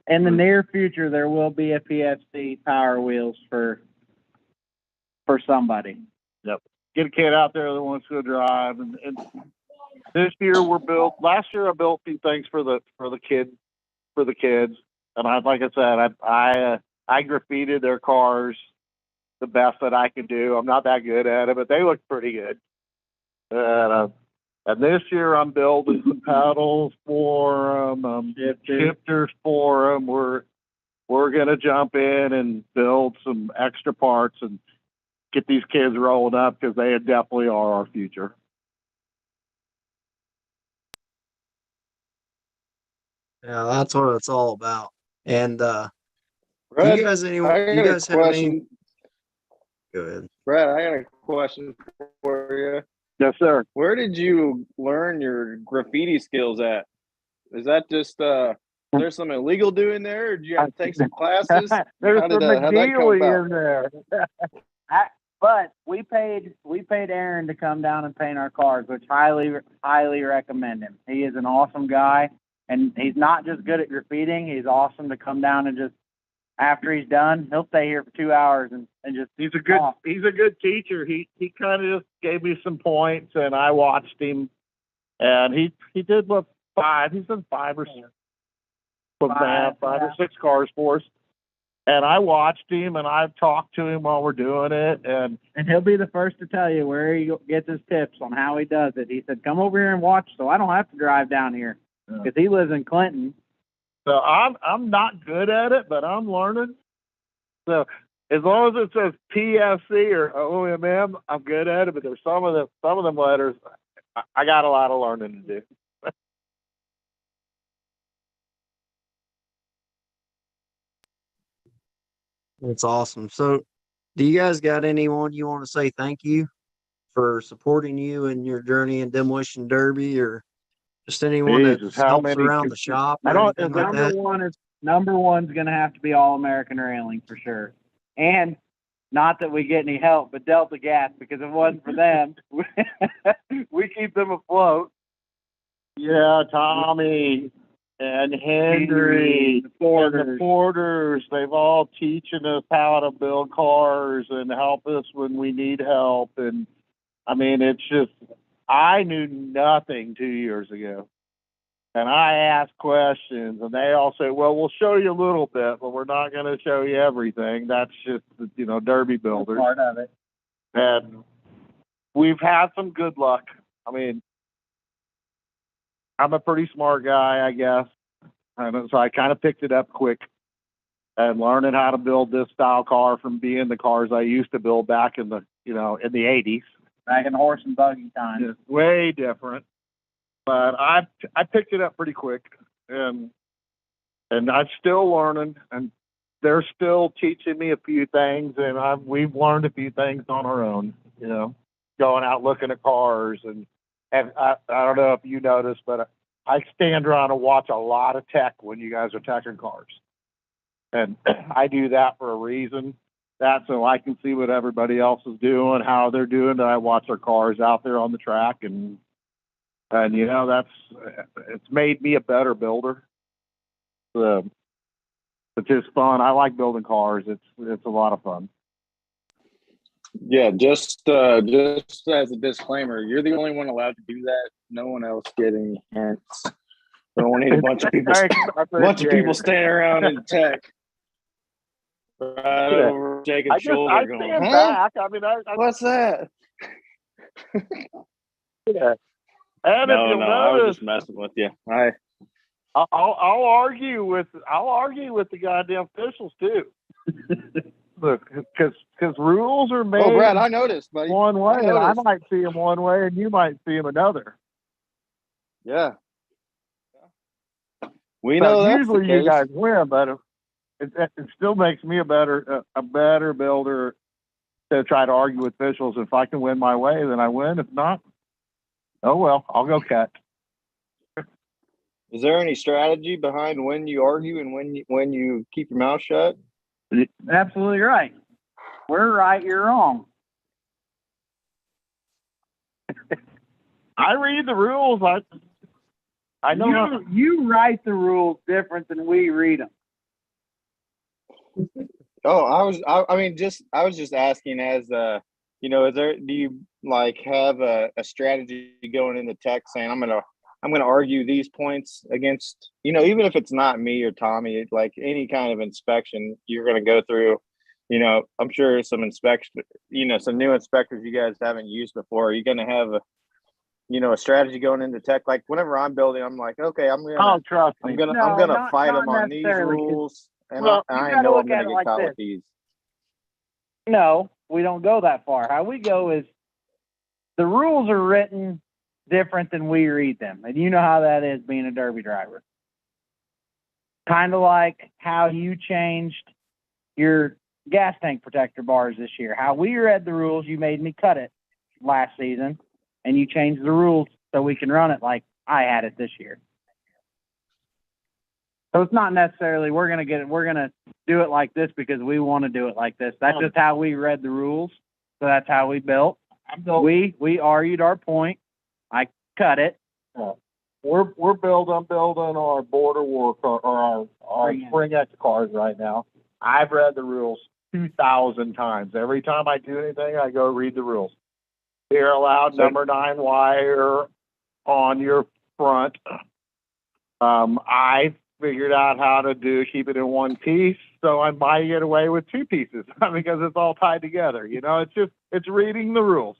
In the near future, there will be a PFC Power Wheels for somebody. Yep. Get a kid out there that wants to drive. And this year last year I built a few things for the kids. And like I said, I graffitied their cars the best that I could do. I'm not that good at it, but they look pretty good. And this year I'm building some pedals for them, shifters for them. We're going to jump in and build some extra parts and get these kids rolling up, because they definitely are our future. Yeah, that's what it's all about. And Brad, you guys have any? Go ahead. Brad, I got a question for you. Yes, sir. Where did you learn your graffiti skills at? Is that just there's some illegal doing there, or did you have to take some classes? There's How'd some that come McGeely about? in there. But we paid Aaron to come down and paint our cars, which highly recommend him. He is an awesome guy, and he's not just good at graffitiing. He's awesome to come down and just, after he's done, he'll stay here for 2 hours and just. He's a good teacher. He kind of just gave me some points, and I watched him, and he did look 5. He's done 5 or 6 cars for us. And I watched him, and I've talked to him while we're doing it, and he'll be the first to tell you where he gets his tips on how he does it. He said, "Come over here and watch, so I don't have to drive down here." because he lives in Clinton. So I'm not good at it, but I'm learning. So as long as it says PFC or OMM, I'm good at it. But there's some of them letters I got a lot of learning to do. That's awesome. So, do you guys got anyone you want to say thank you for supporting you in your journey in Demolition Derby, or just anyone that Jesus, how helps many around the shop or I don't- anything like that? Number one's going to have to be All American Railing for sure. And not that we get any help, but Delta Gas, because if it wasn't for them, we keep them afloat. Yeah, Tommy and Henry the and the Porters, they've all teaching us how to build cars and help us when we need help. And I mean, it's just, I knew nothing 2 years ago. And I asked questions, and they all say, well, we'll show you a little bit, but we're not going to show you everything. That's just, derby builders. Part of it. And we've had some good luck. I mean, I'm a pretty smart guy, I guess. And so I kind of picked it up quick and learning how to build this style car from being the cars I used to build back in the, in the 80s. Back in horse and buggy time. Yeah, way different. But I picked it up pretty quick, and I'm still learning, and they're still teaching me a few things, and we've learned a few things on our own, going out looking at cars, and I don't know if you noticed, but I stand around and watch a lot of tech when you guys are teching cars, and I do that for a reason. That's so I can see what everybody else is doing, how they're doing, and I watch their cars out there on the track, and it's made me a better builder. It's just fun. I like building cars. It's a lot of fun. Yeah, just as a disclaimer, you're the only one allowed to do that. No one else getting hints. We don't need a bunch of people standing around in tech. Right over Jacob's shoulder I going, stand huh? back. I mean, What's that? Yeah. And if you'll I was notice, just messing with you. I'll argue with the goddamn officials too. Look, because rules are made. Oh, Brad, I noticed, buddy. One way, and I might see them one way, and you might see them another. Yeah. We know that's usually the case. you guys win, but it still makes me a better builder to try to argue with officials. If I can win my way, then I win. If not, oh well, I'll go cut. Is there any strategy behind when you argue and when you keep your mouth shut? Absolutely right. We're right, you're wrong. I read the rules. I know you write the rules different than we read them. Oh, I was just asking as do you like have a strategy going into tech saying I'm gonna argue these points against, even if it's not me or Tommy, like any kind of inspection you're gonna go through, I'm sure some inspection, some new inspectors you guys haven't used before. Are you gonna have a strategy going into tech? Like whenever I'm building, I'm like, okay, I'm gonna fight them on these rules. And I know I'm going to get caught with these. No, we don't go that far. How we go is the rules are written different than we read them. And you know how that is being a derby driver. Kind of like how you changed your gas tank protector bars this year. How we read the rules, you made me cut it last season, and you changed the rules so we can run it like I had it this year. So it's not necessarily we're going to do it like this because we want to do it like this. That's just how we read the rules. So that's how we built. We argued our point. I cut it. We're building our border work or our spring X cars right now. I've read the rules 2,000 times. Every time I do anything, I go read the rules. You're allowed number 9 wire on your front. I figured out how to keep it in one piece, so I might get away with 2 pieces because it's all tied together. It's reading the rules.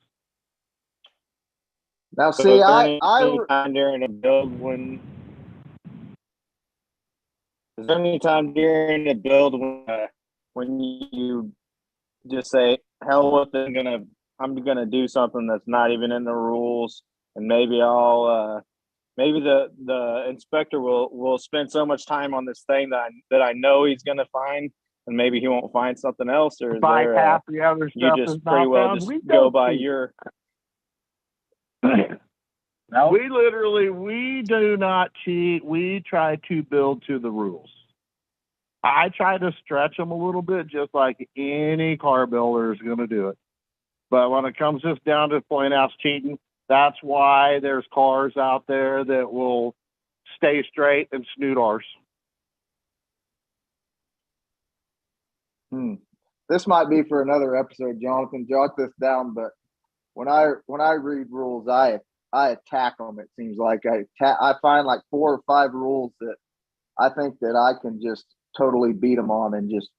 Now, see, time during a build when Is there any time during the build when you just say, "Hell with it, I'm gonna do something that's not even in the rules, and maybe maybe the inspector will spend so much time on this thing that I know he's gonna find, and maybe he won't find something else, or is there Bypass the other you stuff just that's pretty not well found. just We go don't by cheat. your No, We do not cheat. We try to build to the rules. I try to stretch them a little bit, just like any car builder is going to do it. But when it comes just down to point out cheating, that's why there's cars out there that will stay straight and snoot ours. This might be for another episode, Jonathan. Jot this down. But when I read rules, I attack them. It seems like I find like 4 or 5 rules that I think that I can just totally beat them on and just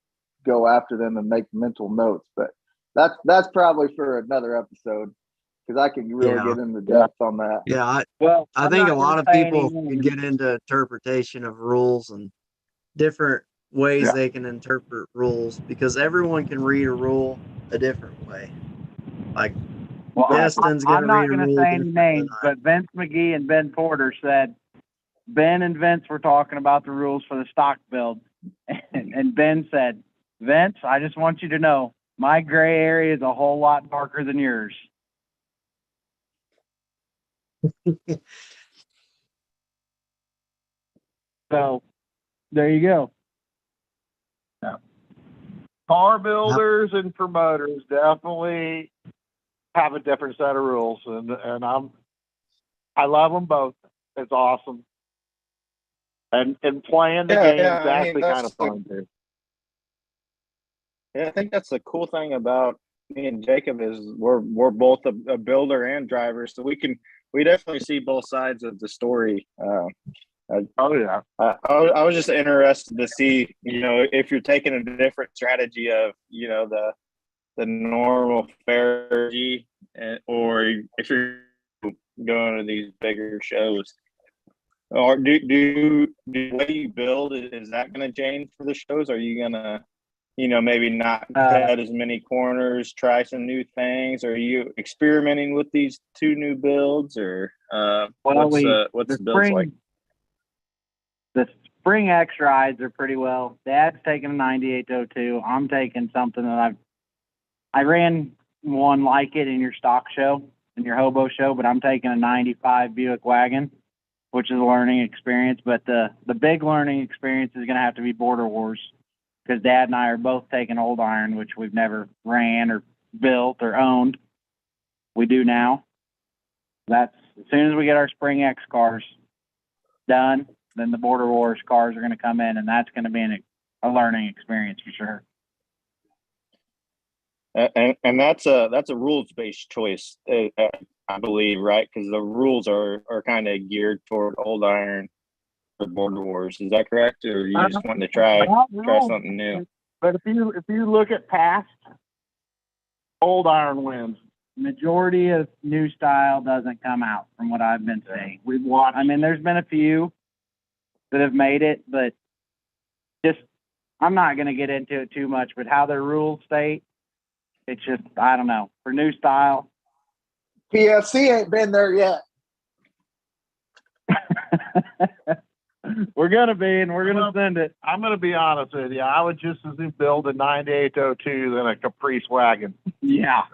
go after them and make mental notes. But that's probably for another episode because I can really Yeah. get into depth on that. Yeah, I I'm think not a gonna lot of say people any can names. get into interpretation of rules and different ways Yeah. they can interpret rules because everyone can read a rule a different way. Like Well, Destin's I'm gonna not read a going to rule say any different than names, but Vince McGee and Ben Porter said Ben and Vince were talking about the rules for the stock build, and Ben said, "Vince, I just want you to know my gray area is a whole lot darker than yours." So there you go. Car builders and promoters definitely have a different set of rules, and I love them both. It's awesome, and playing the game is actually kind of fun too. Yeah, I think that's the cool thing about me and Jacob is we're both a builder and driver, so we definitely see both sides of the story. Oh yeah, I was just interested to see, if you're taking a different strategy of, the normal fair G, or if you're going to these bigger shows. Or do the way you build, is that going to change for the shows? Are you going to, maybe not cut as many corners, try some new things? Are you experimenting with these 2 new builds, or what's the builds like? The spring X rides are pretty well. Dad's taking a 9802. I'm taking something that I ran one like it in your stock show, in your hobo show, but I'm taking a 95 Buick wagon, which is a learning experience. But the big learning experience is going to have to be Border Wars, because Dad and I are both taking old iron, which we've never ran or built or owned. We do now. That's as soon as we get our spring X cars done, then the Border Wars cars are going to come in, and that's going to be a learning experience for sure. And that's a rules based choice, I believe, right? Because the rules are kind of geared toward old iron for Border Wars. Is that correct, or are you just wanting to try something new? But if you look at past, old iron wins. Majority of new style doesn't come out, from what I've been seeing. We've watched. I mean, there's been a few that have made it, but just I'm not going to get into it too much. But how their rules state, it's just I don't know. For new style, PFC ain't been there yet. we're gonna be, and we're gonna send it. I'm going to be honest with you. I would just as soon build a 9802 than a Caprice wagon. Yeah.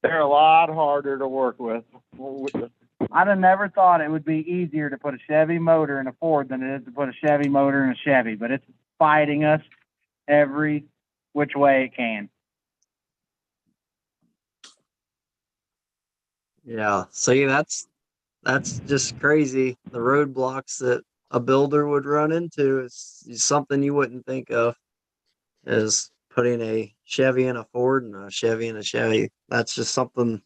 They're a lot harder to work with. I'd have never thought it would be easier to put a Chevy motor in a Ford than it is to put a Chevy motor in a Chevy, but it's fighting us every which way it can. Yeah, see, that's just crazy. The roadblocks that a builder would run into is something you wouldn't think of, is putting a Chevy in a Ford and a Chevy in a Chevy. That's just something,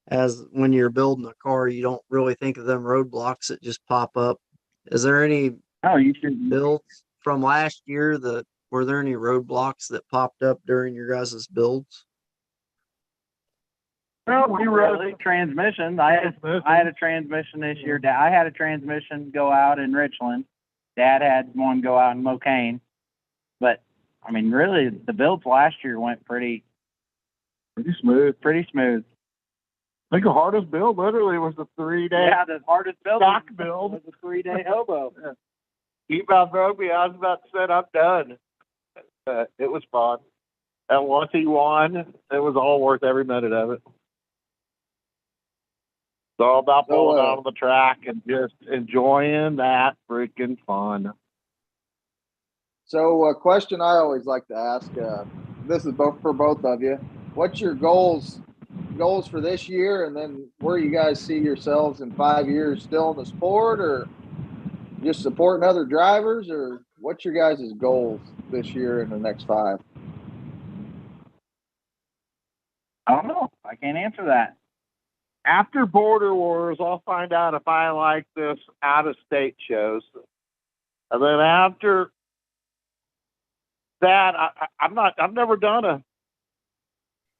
as when you're building a car, you don't really think of them roadblocks that just pop up. Is there any You should. builds from last year were there any roadblocks that popped up during your guys' builds? Well, we Really? Transmission. I had a transmission this year. I had a transmission go out in Richland. Dad had one go out in Mocaine. But I mean, really, the builds last year went pretty smooth. pretty smooth. I think the hardest build literally was the 3-day. Yeah, the hardest build stock build was a 3-day hobo. He about broke me. I was about to say I'm done. It was fun. And once he won, it was all worth every minute of it. It's all about pulling out on the track and just enjoying that freaking fun. So a question I always like to ask, this is for both of you. What's your goals for this year, and then where you guys see yourselves in 5 years, still in the sport or just supporting other drivers, or what's your guys' goals this year and the next 5? I don't know. I can't answer that. After Border Wars, I'll find out if I like this out-of-state shows. And then after that, I've never done a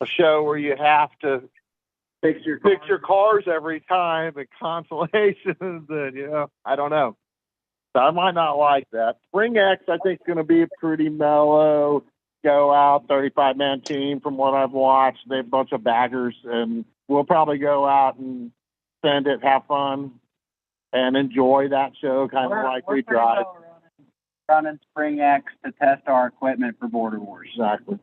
show where you have to Fix your cars every time and consolations and, I don't know. So I might not like that. Spring X, I think, is going to be a pretty mellow, go out, 35-man team from what I've watched. They have a bunch of baggers, and we'll probably go out and send it, have fun, and enjoy that show, kind of like we drive. Running Spring X to test our equipment for Border Wars. Exactly.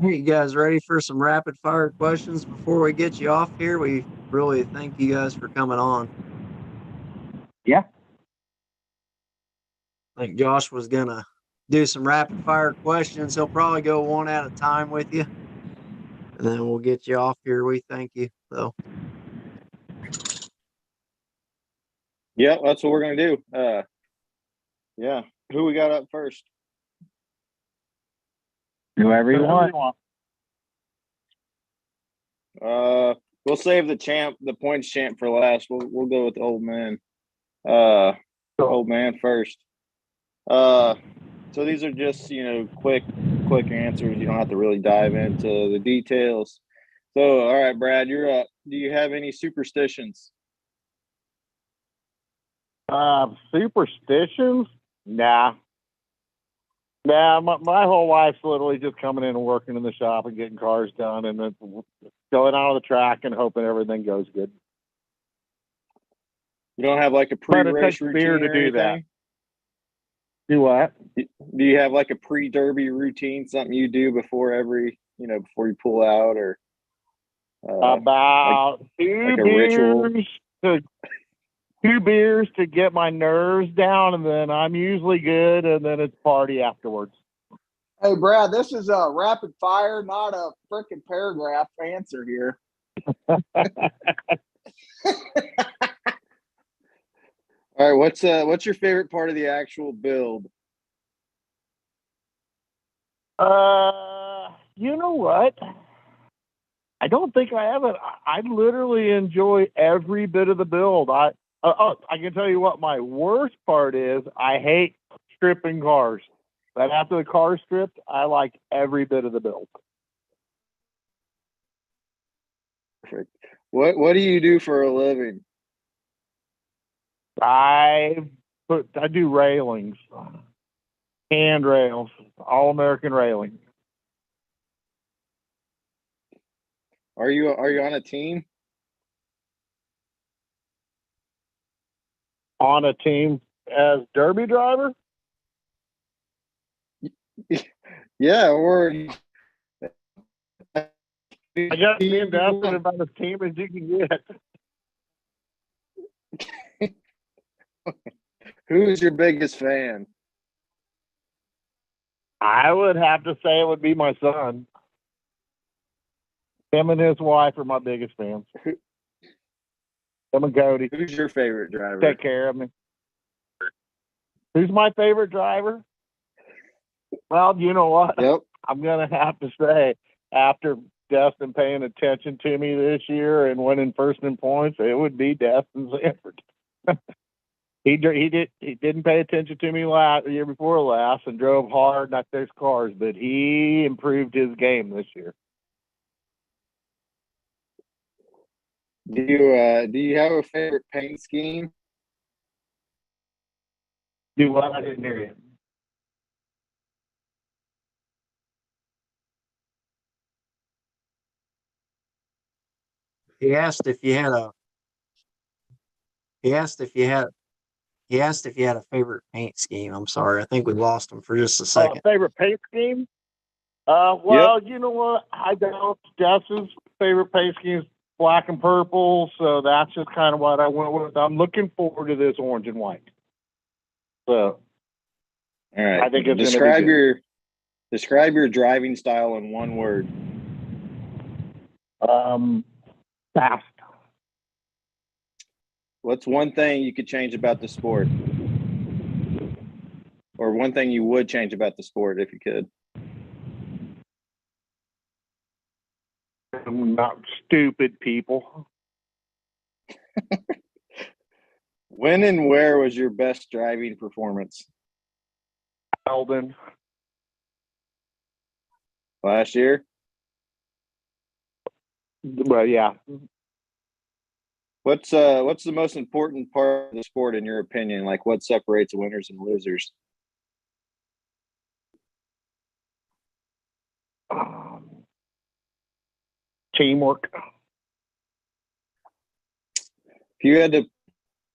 Hey, you guys ready for some rapid fire questions before we get you off here? We really thank you guys for coming on. Yeah. I think Josh was gonna do some rapid fire questions. He'll probably go one at a time with you, and then we'll get you off here. We thank you. So Yeah, that's what we're gonna do. Yeah. Who we got up first? Whoever you want. We'll save the points champ for last. We'll go with the old man. Old man first. So these are just, quick answers. You don't have to really dive into the details. So, all right, Brad, you're up. Do you have any superstitions? Superstitions? Nah. My whole life's literally just coming in and working in the shop and getting cars done and then going out on the track and hoping everything goes good. You don't have like a pre-race routine beer to or do anything? that. Do what? Do you have like a pre-derby routine, something you do before before you pull out, or about like a ritual? Two beers to get my nerves down, and then I'm usually good, and then it's party afterwards. Hey, Brad, this is a rapid fire, not a freaking paragraph answer here. All right, what's your favorite part of the actual build? You know what? I don't think I have it. I literally enjoy every bit of the build. I can tell you what my worst part is. I hate stripping cars. But after the car stripped, I like every bit of the build. Perfect. What do you do for a living? I do railings, handrails, all American railing. Are you on a team? On a team as derby driver? Yeah, or I got to be invested about as team as you can get. Who's your biggest fan? I would have to say it would be my son. Him and his wife are my biggest fans. Him and Cody. Who's your favorite driver? Take care of me. Who's my favorite driver? Well, you know what? Yep. I'm going to have to say, after Destin paying attention to me this year and winning first in points, it would be Destin Sandfort. He didn't pay attention to me the year before last and drove hard, not those cars, but he improved his game this year. Do you have a favorite paint scheme? Do what? I didn't hear you. He asked if you had a. He asked if you had. He asked if you had a favorite paint scheme. I'm sorry, I think we lost him for just a second. Favorite paint scheme? Well, you know what? I don't. Jess's favorite paint scheme is black and purple, so that's just kind of what I went with. I'm looking forward to this orange and white. So, all right. I think it's describe your driving style in one word. Fast. What's one thing you could change about the sport? Or one thing you would change about the sport if you could? Not stupid people. When and where was your best driving performance? Eldon. Last year? Well, yeah. What's the most important part of the sport in your opinion? Like what separates winners and losers? Teamwork. If you had to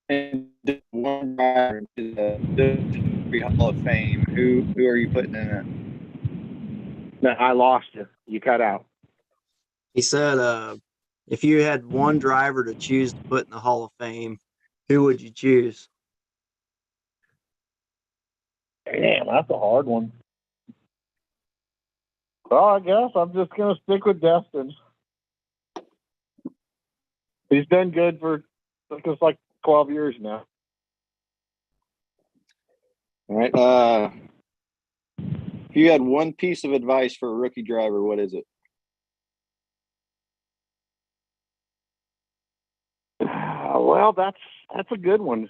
pick one driver to the Hall of Fame, who are you putting in it? No, I lost you. You cut out. He said, if you had one driver to choose to put in the Hall of Fame, who would you choose? Damn, that's a hard one. Well, I guess I'm just going to stick with Destin. He's done good for just like 12 years now. All right. If you had one piece of advice for a rookie driver, what is it? Well, that's a good one.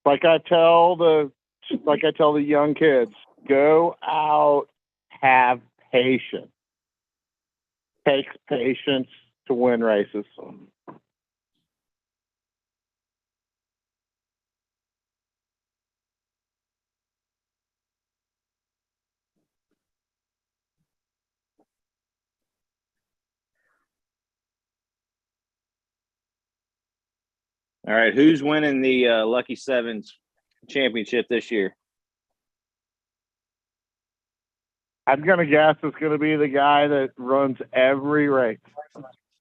Like I tell the young kids, go out, have patience. Takes patience to win races. All right. Who's winning the Lucky Sevens championship this year? I'm going to guess it's going to be the guy that runs every race.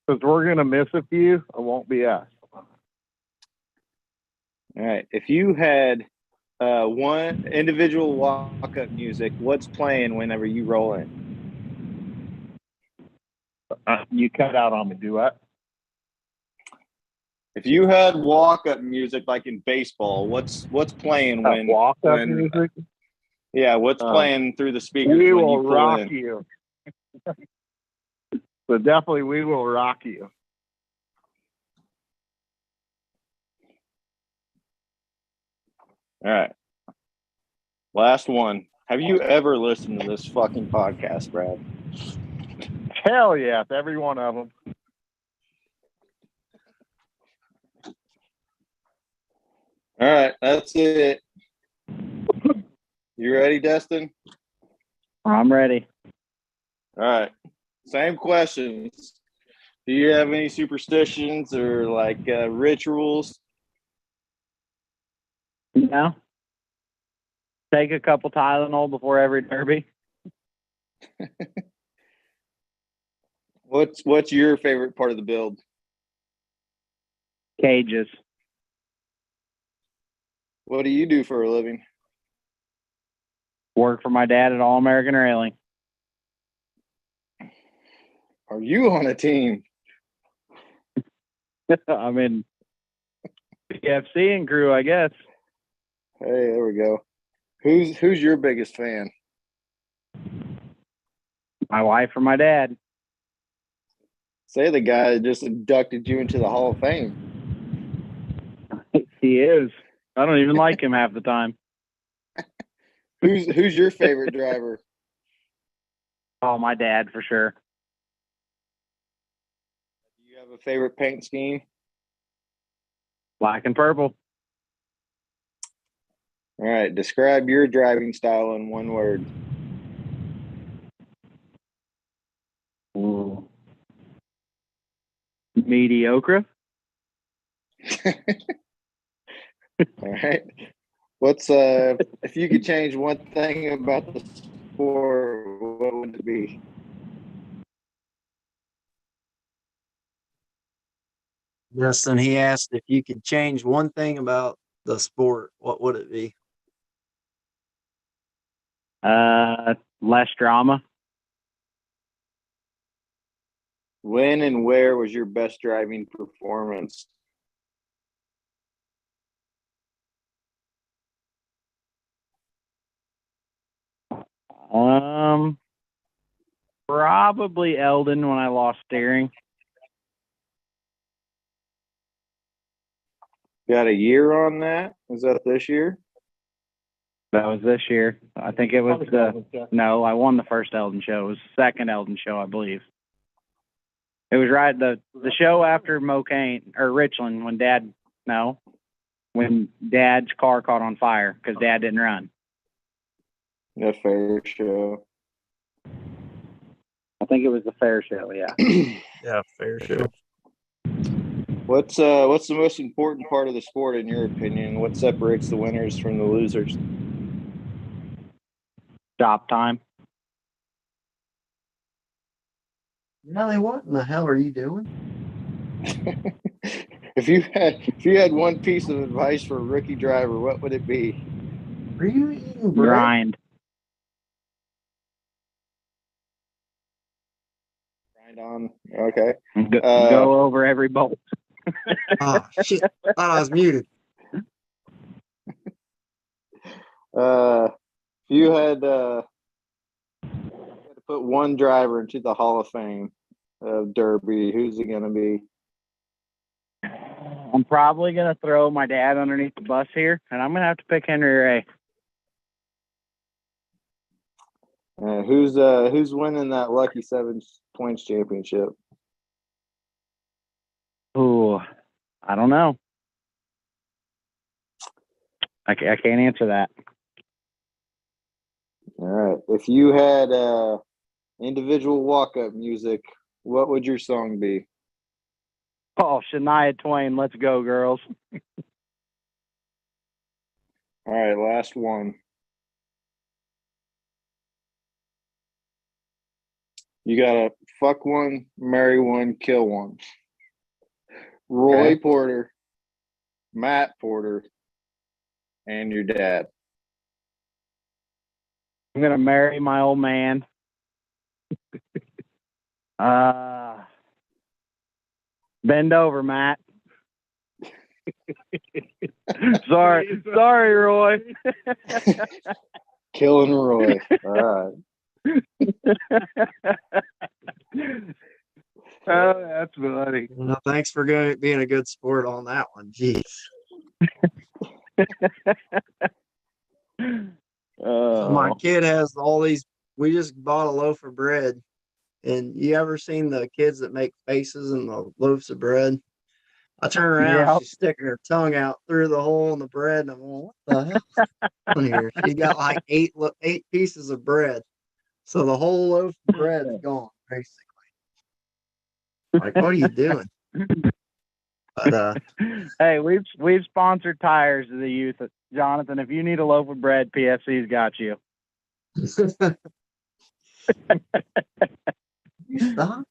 Because we're going to miss a few, it won't be us. All right. If you had one individual walk-up music, what's playing whenever you roll in? You cut out on me. Do what? If you had walk-up music like in baseball, what's playing when walk-up music? Yeah, what's playing through the speakers we when will you pull rock in? you. So definitely we will rock you. All right. Last one. Have you ever listened to this fucking podcast, Brad? Hell yes, every one of them. All right, that's it. You ready, Destin? I'm ready. All right. Same questions. Do you have any superstitions or like rituals? No. Take a couple Tylenol before every derby. What's your favorite part of the build? Cages. What do you do for a living? Work for my dad at All American Railing. Are you on a team? I'm in PFC and crew, I guess. Hey, there we go. Who's your biggest fan? My wife or my dad. Say the guy that just inducted you into the Hall of Fame. He is. I don't even like him half the time. Who's your favorite driver? Oh, my dad for sure. Do you have a favorite paint scheme? Black and purple. All right, describe your driving style in one word. Ooh. Mediocre. All right. What's if you could change one thing about the sport, what would it be? Justin, he asked if you could change one thing about the sport, what would it be? Less drama. When and where was your best driving performance? Probably Eldon when I lost steering. Got a year on that? Is that this year? That was this year. I think it was no, I won the first Eldon show. It was the second Eldon show, I believe. It was right the show after Mocane or Richland when Dad's car caught on fire because Dad didn't run. A fair show. I think it was the fair show, yeah. Yeah, fair show. What's the most important part of the sport in your opinion? What separates the winners from the losers? Stop time. Nelly, what in the hell are you doing? If you had one piece of advice for a rookie driver, what would it be? Are you eating bread? Grind. Grind on. Okay. Go over every bolt. Oh, shit. I thought I was muted. If you had to put one driver into the Hall of Fame of Derby, who's it going to be? I'm probably going to throw my dad underneath the bus here, and I'm going to have to pick Henry Ray. Who's winning that Lucky 7 points championship? Ooh, I don't know. I can't answer that. All right. If you had individual walk-up music, what would your song be? Oh, Shania Twain, let's go, girls. All right, last one. You gotta fuck one, marry one, kill one. Roy Okay. Porter, Matt Porter, and your dad. I'm going to marry my old man. Bend over, Matt. Sorry, Roy. Killing Roy. All right. Oh, that's funny. Well, thanks for being a good sport on that one. Jeez. So my kid has all these. We just bought a loaf of bread. And you ever seen the kids that make faces in the loaves of bread? I turn around, Yep. she's sticking her tongue out through the hole in the bread, and I'm going, what the hell is on here? She got like eight pieces of bread. So the whole loaf of bread is gone, basically. Like, what are you doing? But hey, we've sponsored tires to the youth. Jonathan, if you need a loaf of bread, PFC's got you. You stop.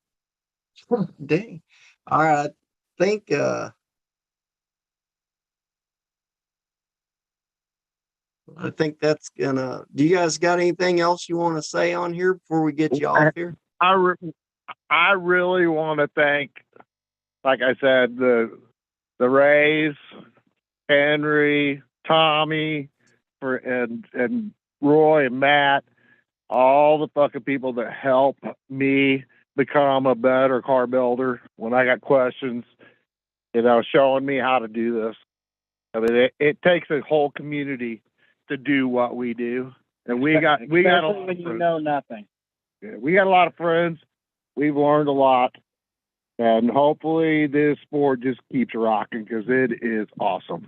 Dang. All right. I think that's gonna. Do you guys got anything else you want to say on here before we get you off here? I really want to thank, like I said, the Rays, Henry, Tommy, and Roy and Matt, all the fucking people that help me become a better car builder when I got questions, showing me how to do this. I mean, it takes a whole community to do what we do, and we got a lot when of you friends. know nothing. Yeah, we got a lot of friends. We've learned a lot, and hopefully this sport just keeps rocking because it is awesome.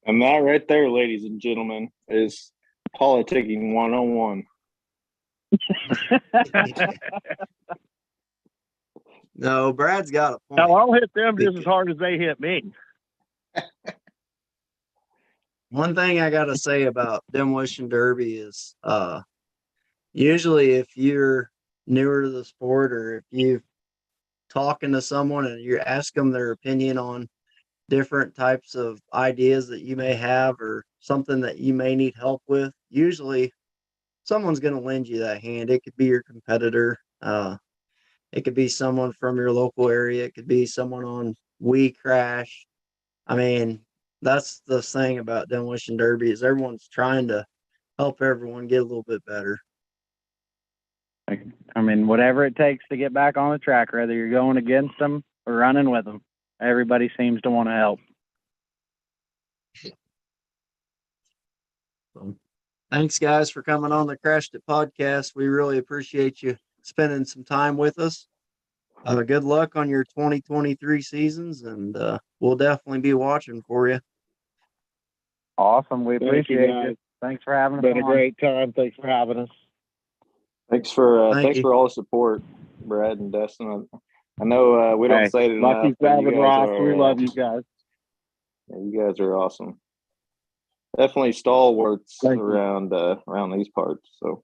And that right there, ladies and gentlemen, is politicking 101. No, Brad's got a Now point. I'll hit them just as hard as they hit me. One thing I got to say about Demolition Derby is usually if you're newer to the sport or if you're talking to someone and you ask them their opinion on different types of ideas that you may have or something that you may need help with, usually someone's going to lend you that hand. It could be your competitor. It could be someone from your local area. It could be someone on We Crash. I mean, that's the thing about Demolition Derby is everyone's trying to help everyone get a little bit better. I mean, whatever it takes to get back on the track, whether you're going against them or running with them, everybody seems to want to help. So, thanks, guys, for coming on the Crashed It podcast. We really appreciate you spending some time with us. Good luck on your 2023 seasons, and we'll definitely be watching for you. Awesome. We Thank you, appreciate guys. you. Thanks for having us Been a on. great time. Thanks for having us. Thanks for Thank you. all the support, Brad and Destin. I know we don't say it enough, Lucky but you Seven guys Ross, are, we love you guys. you guys are awesome. Definitely stalwarts Thank you. around these parts. So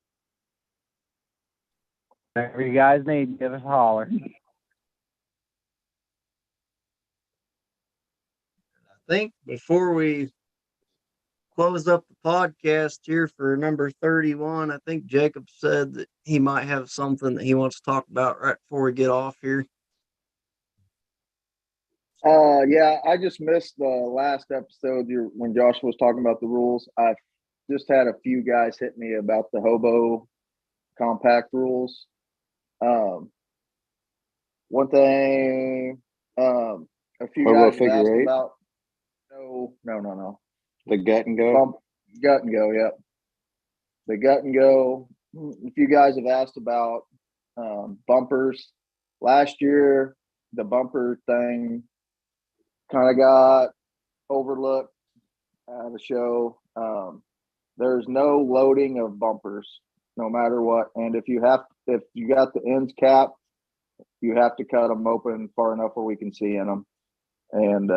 Whatever you guys need, give us a holler. I think before we close up the podcast here for number 31, I think Jacob said that he might have something that he wants to talk about right before we get off here. Yeah, I just missed the last episode when Josh was talking about the rules. I've just had a few guys hit me about the hobo compact rules. One thing, a few Hobo guys have figure asked eight? about. No. the gut and go. Gut and go, yep. The gut and go. A few guys have asked about bumpers. Last year, the bumper thing kind of got overlooked at the show. There's no loading of bumpers, no matter what. And if you got the ends capped, you have to cut them open far enough where we can see in them. And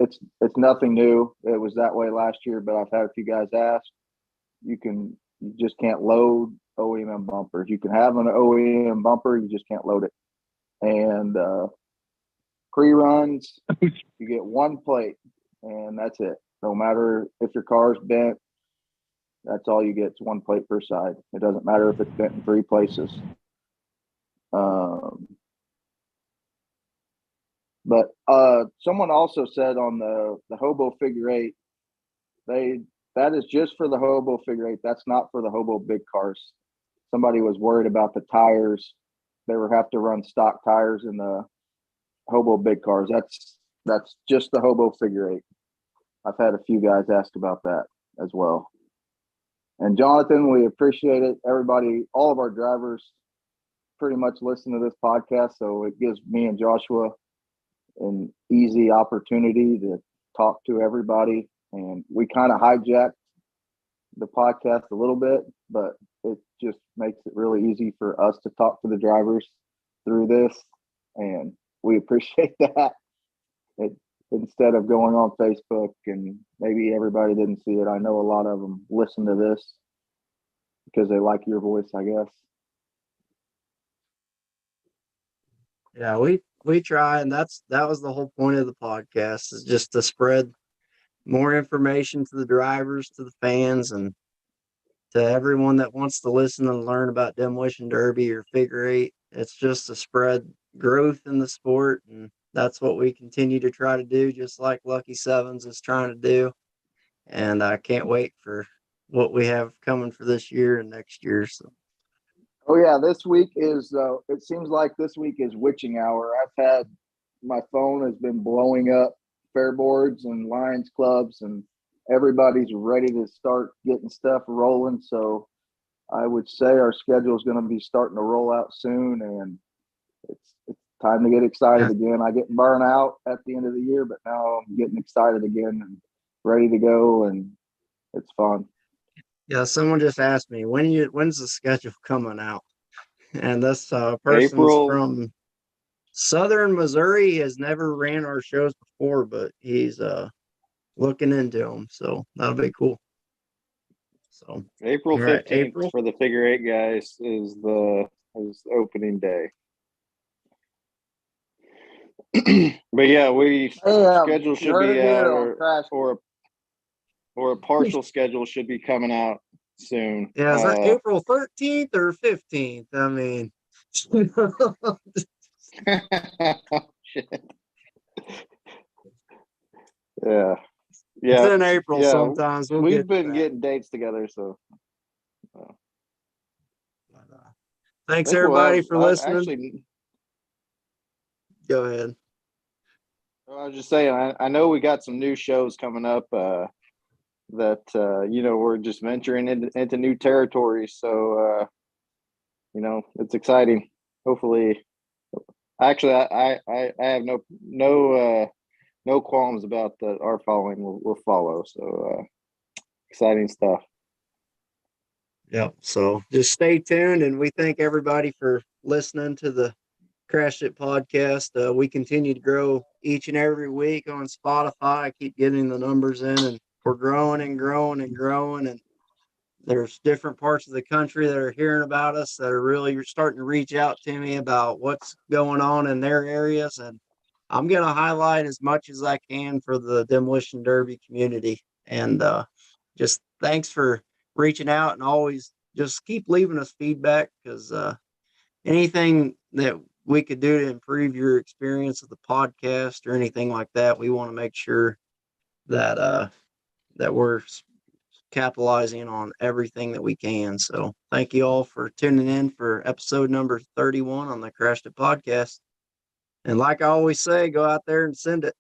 it's nothing new. It was that way last year, but I've had a few guys ask. You just can't load OEM bumpers. You can have an OEM bumper, you just can't load it. And pre-runs, you get one plate, and that's it. No matter if your car's bent, that's all you get. It's one plate per side. It doesn't matter if it's bent in 3 places. But someone also said on the hobo figure eight, that is just for the hobo figure eight. That's not for the hobo big cars. Somebody was worried about the tires. They would have to run stock tires in the hobo big cars. That's just the hobo figure eight. I've had a few guys ask about that as well. And Jonathan, we appreciate it. Everybody, all of our drivers pretty much listen to this podcast, so it gives me and Joshua an easy opportunity to talk to everybody. And we kind of hijacked the podcast a little bit, but it just makes it really easy for us to talk to the drivers through this. And we appreciate that. Instead of going on Facebook and maybe everybody didn't see it, I know a lot of them listen to this because they like your voice, I guess. Yeah, we try, and that was the whole point of the podcast, is just to spread more information to the drivers, to the fans, and to everyone that wants to listen and learn about Demolition Derby or figure eight. It's just to spread growth in the sport, and that's what we continue to try to do, just like Lucky Sevens is trying to do. And I can't wait for what we have coming for this year and next year. So. Oh yeah, this week is. It seems like this week is witching hour. I've had my phone has been blowing up fair boards and Lions clubs, and everybody's ready to start getting stuff rolling. So I would say our schedule is going to be starting to roll out soon, and it's time to get excited again. I get burned out at the end of the year, but now I'm getting excited again and ready to go, and it's fun. Yeah, someone just asked me when's the schedule coming out, and this person's April. from Southern Missouri. He has never ran our shows before, but he's looking into them, so that'll be cool. So April all right, 15th April. for the figure eight guys is opening day. But yeah, schedule should heard be it here out, on Crash. or a partial schedule should be coming out soon. Yeah, is that April 13th or 15th? I mean, Shit. Yeah. it's in April sometimes. We've been getting dates together, so. Thanks everybody for listening. Actually, go ahead. I was just saying, I know we got some new shows coming up that we're just venturing into new territories. So it's exciting. Hopefully, actually, I have no qualms about that. Our following will follow. So exciting stuff. Yep. So just stay tuned, and we thank everybody for listening to the Crash It podcast. We continue to grow each and every week on Spotify. I keep getting the numbers in, and we're growing and growing and growing. And there's different parts of the country that are hearing about us that are really starting to reach out to me about what's going on in their areas. And I'm going to highlight as much as I can for the Demolition Derby community. And just thanks for reaching out, and always just keep leaving us feedback, because anything that we could do to improve your experience of the podcast or anything like that, we want to make sure that that we're capitalizing on everything that we can. So thank you all for tuning in for episode number 31 on the Crash It podcast. And like I always say, go out there and send it.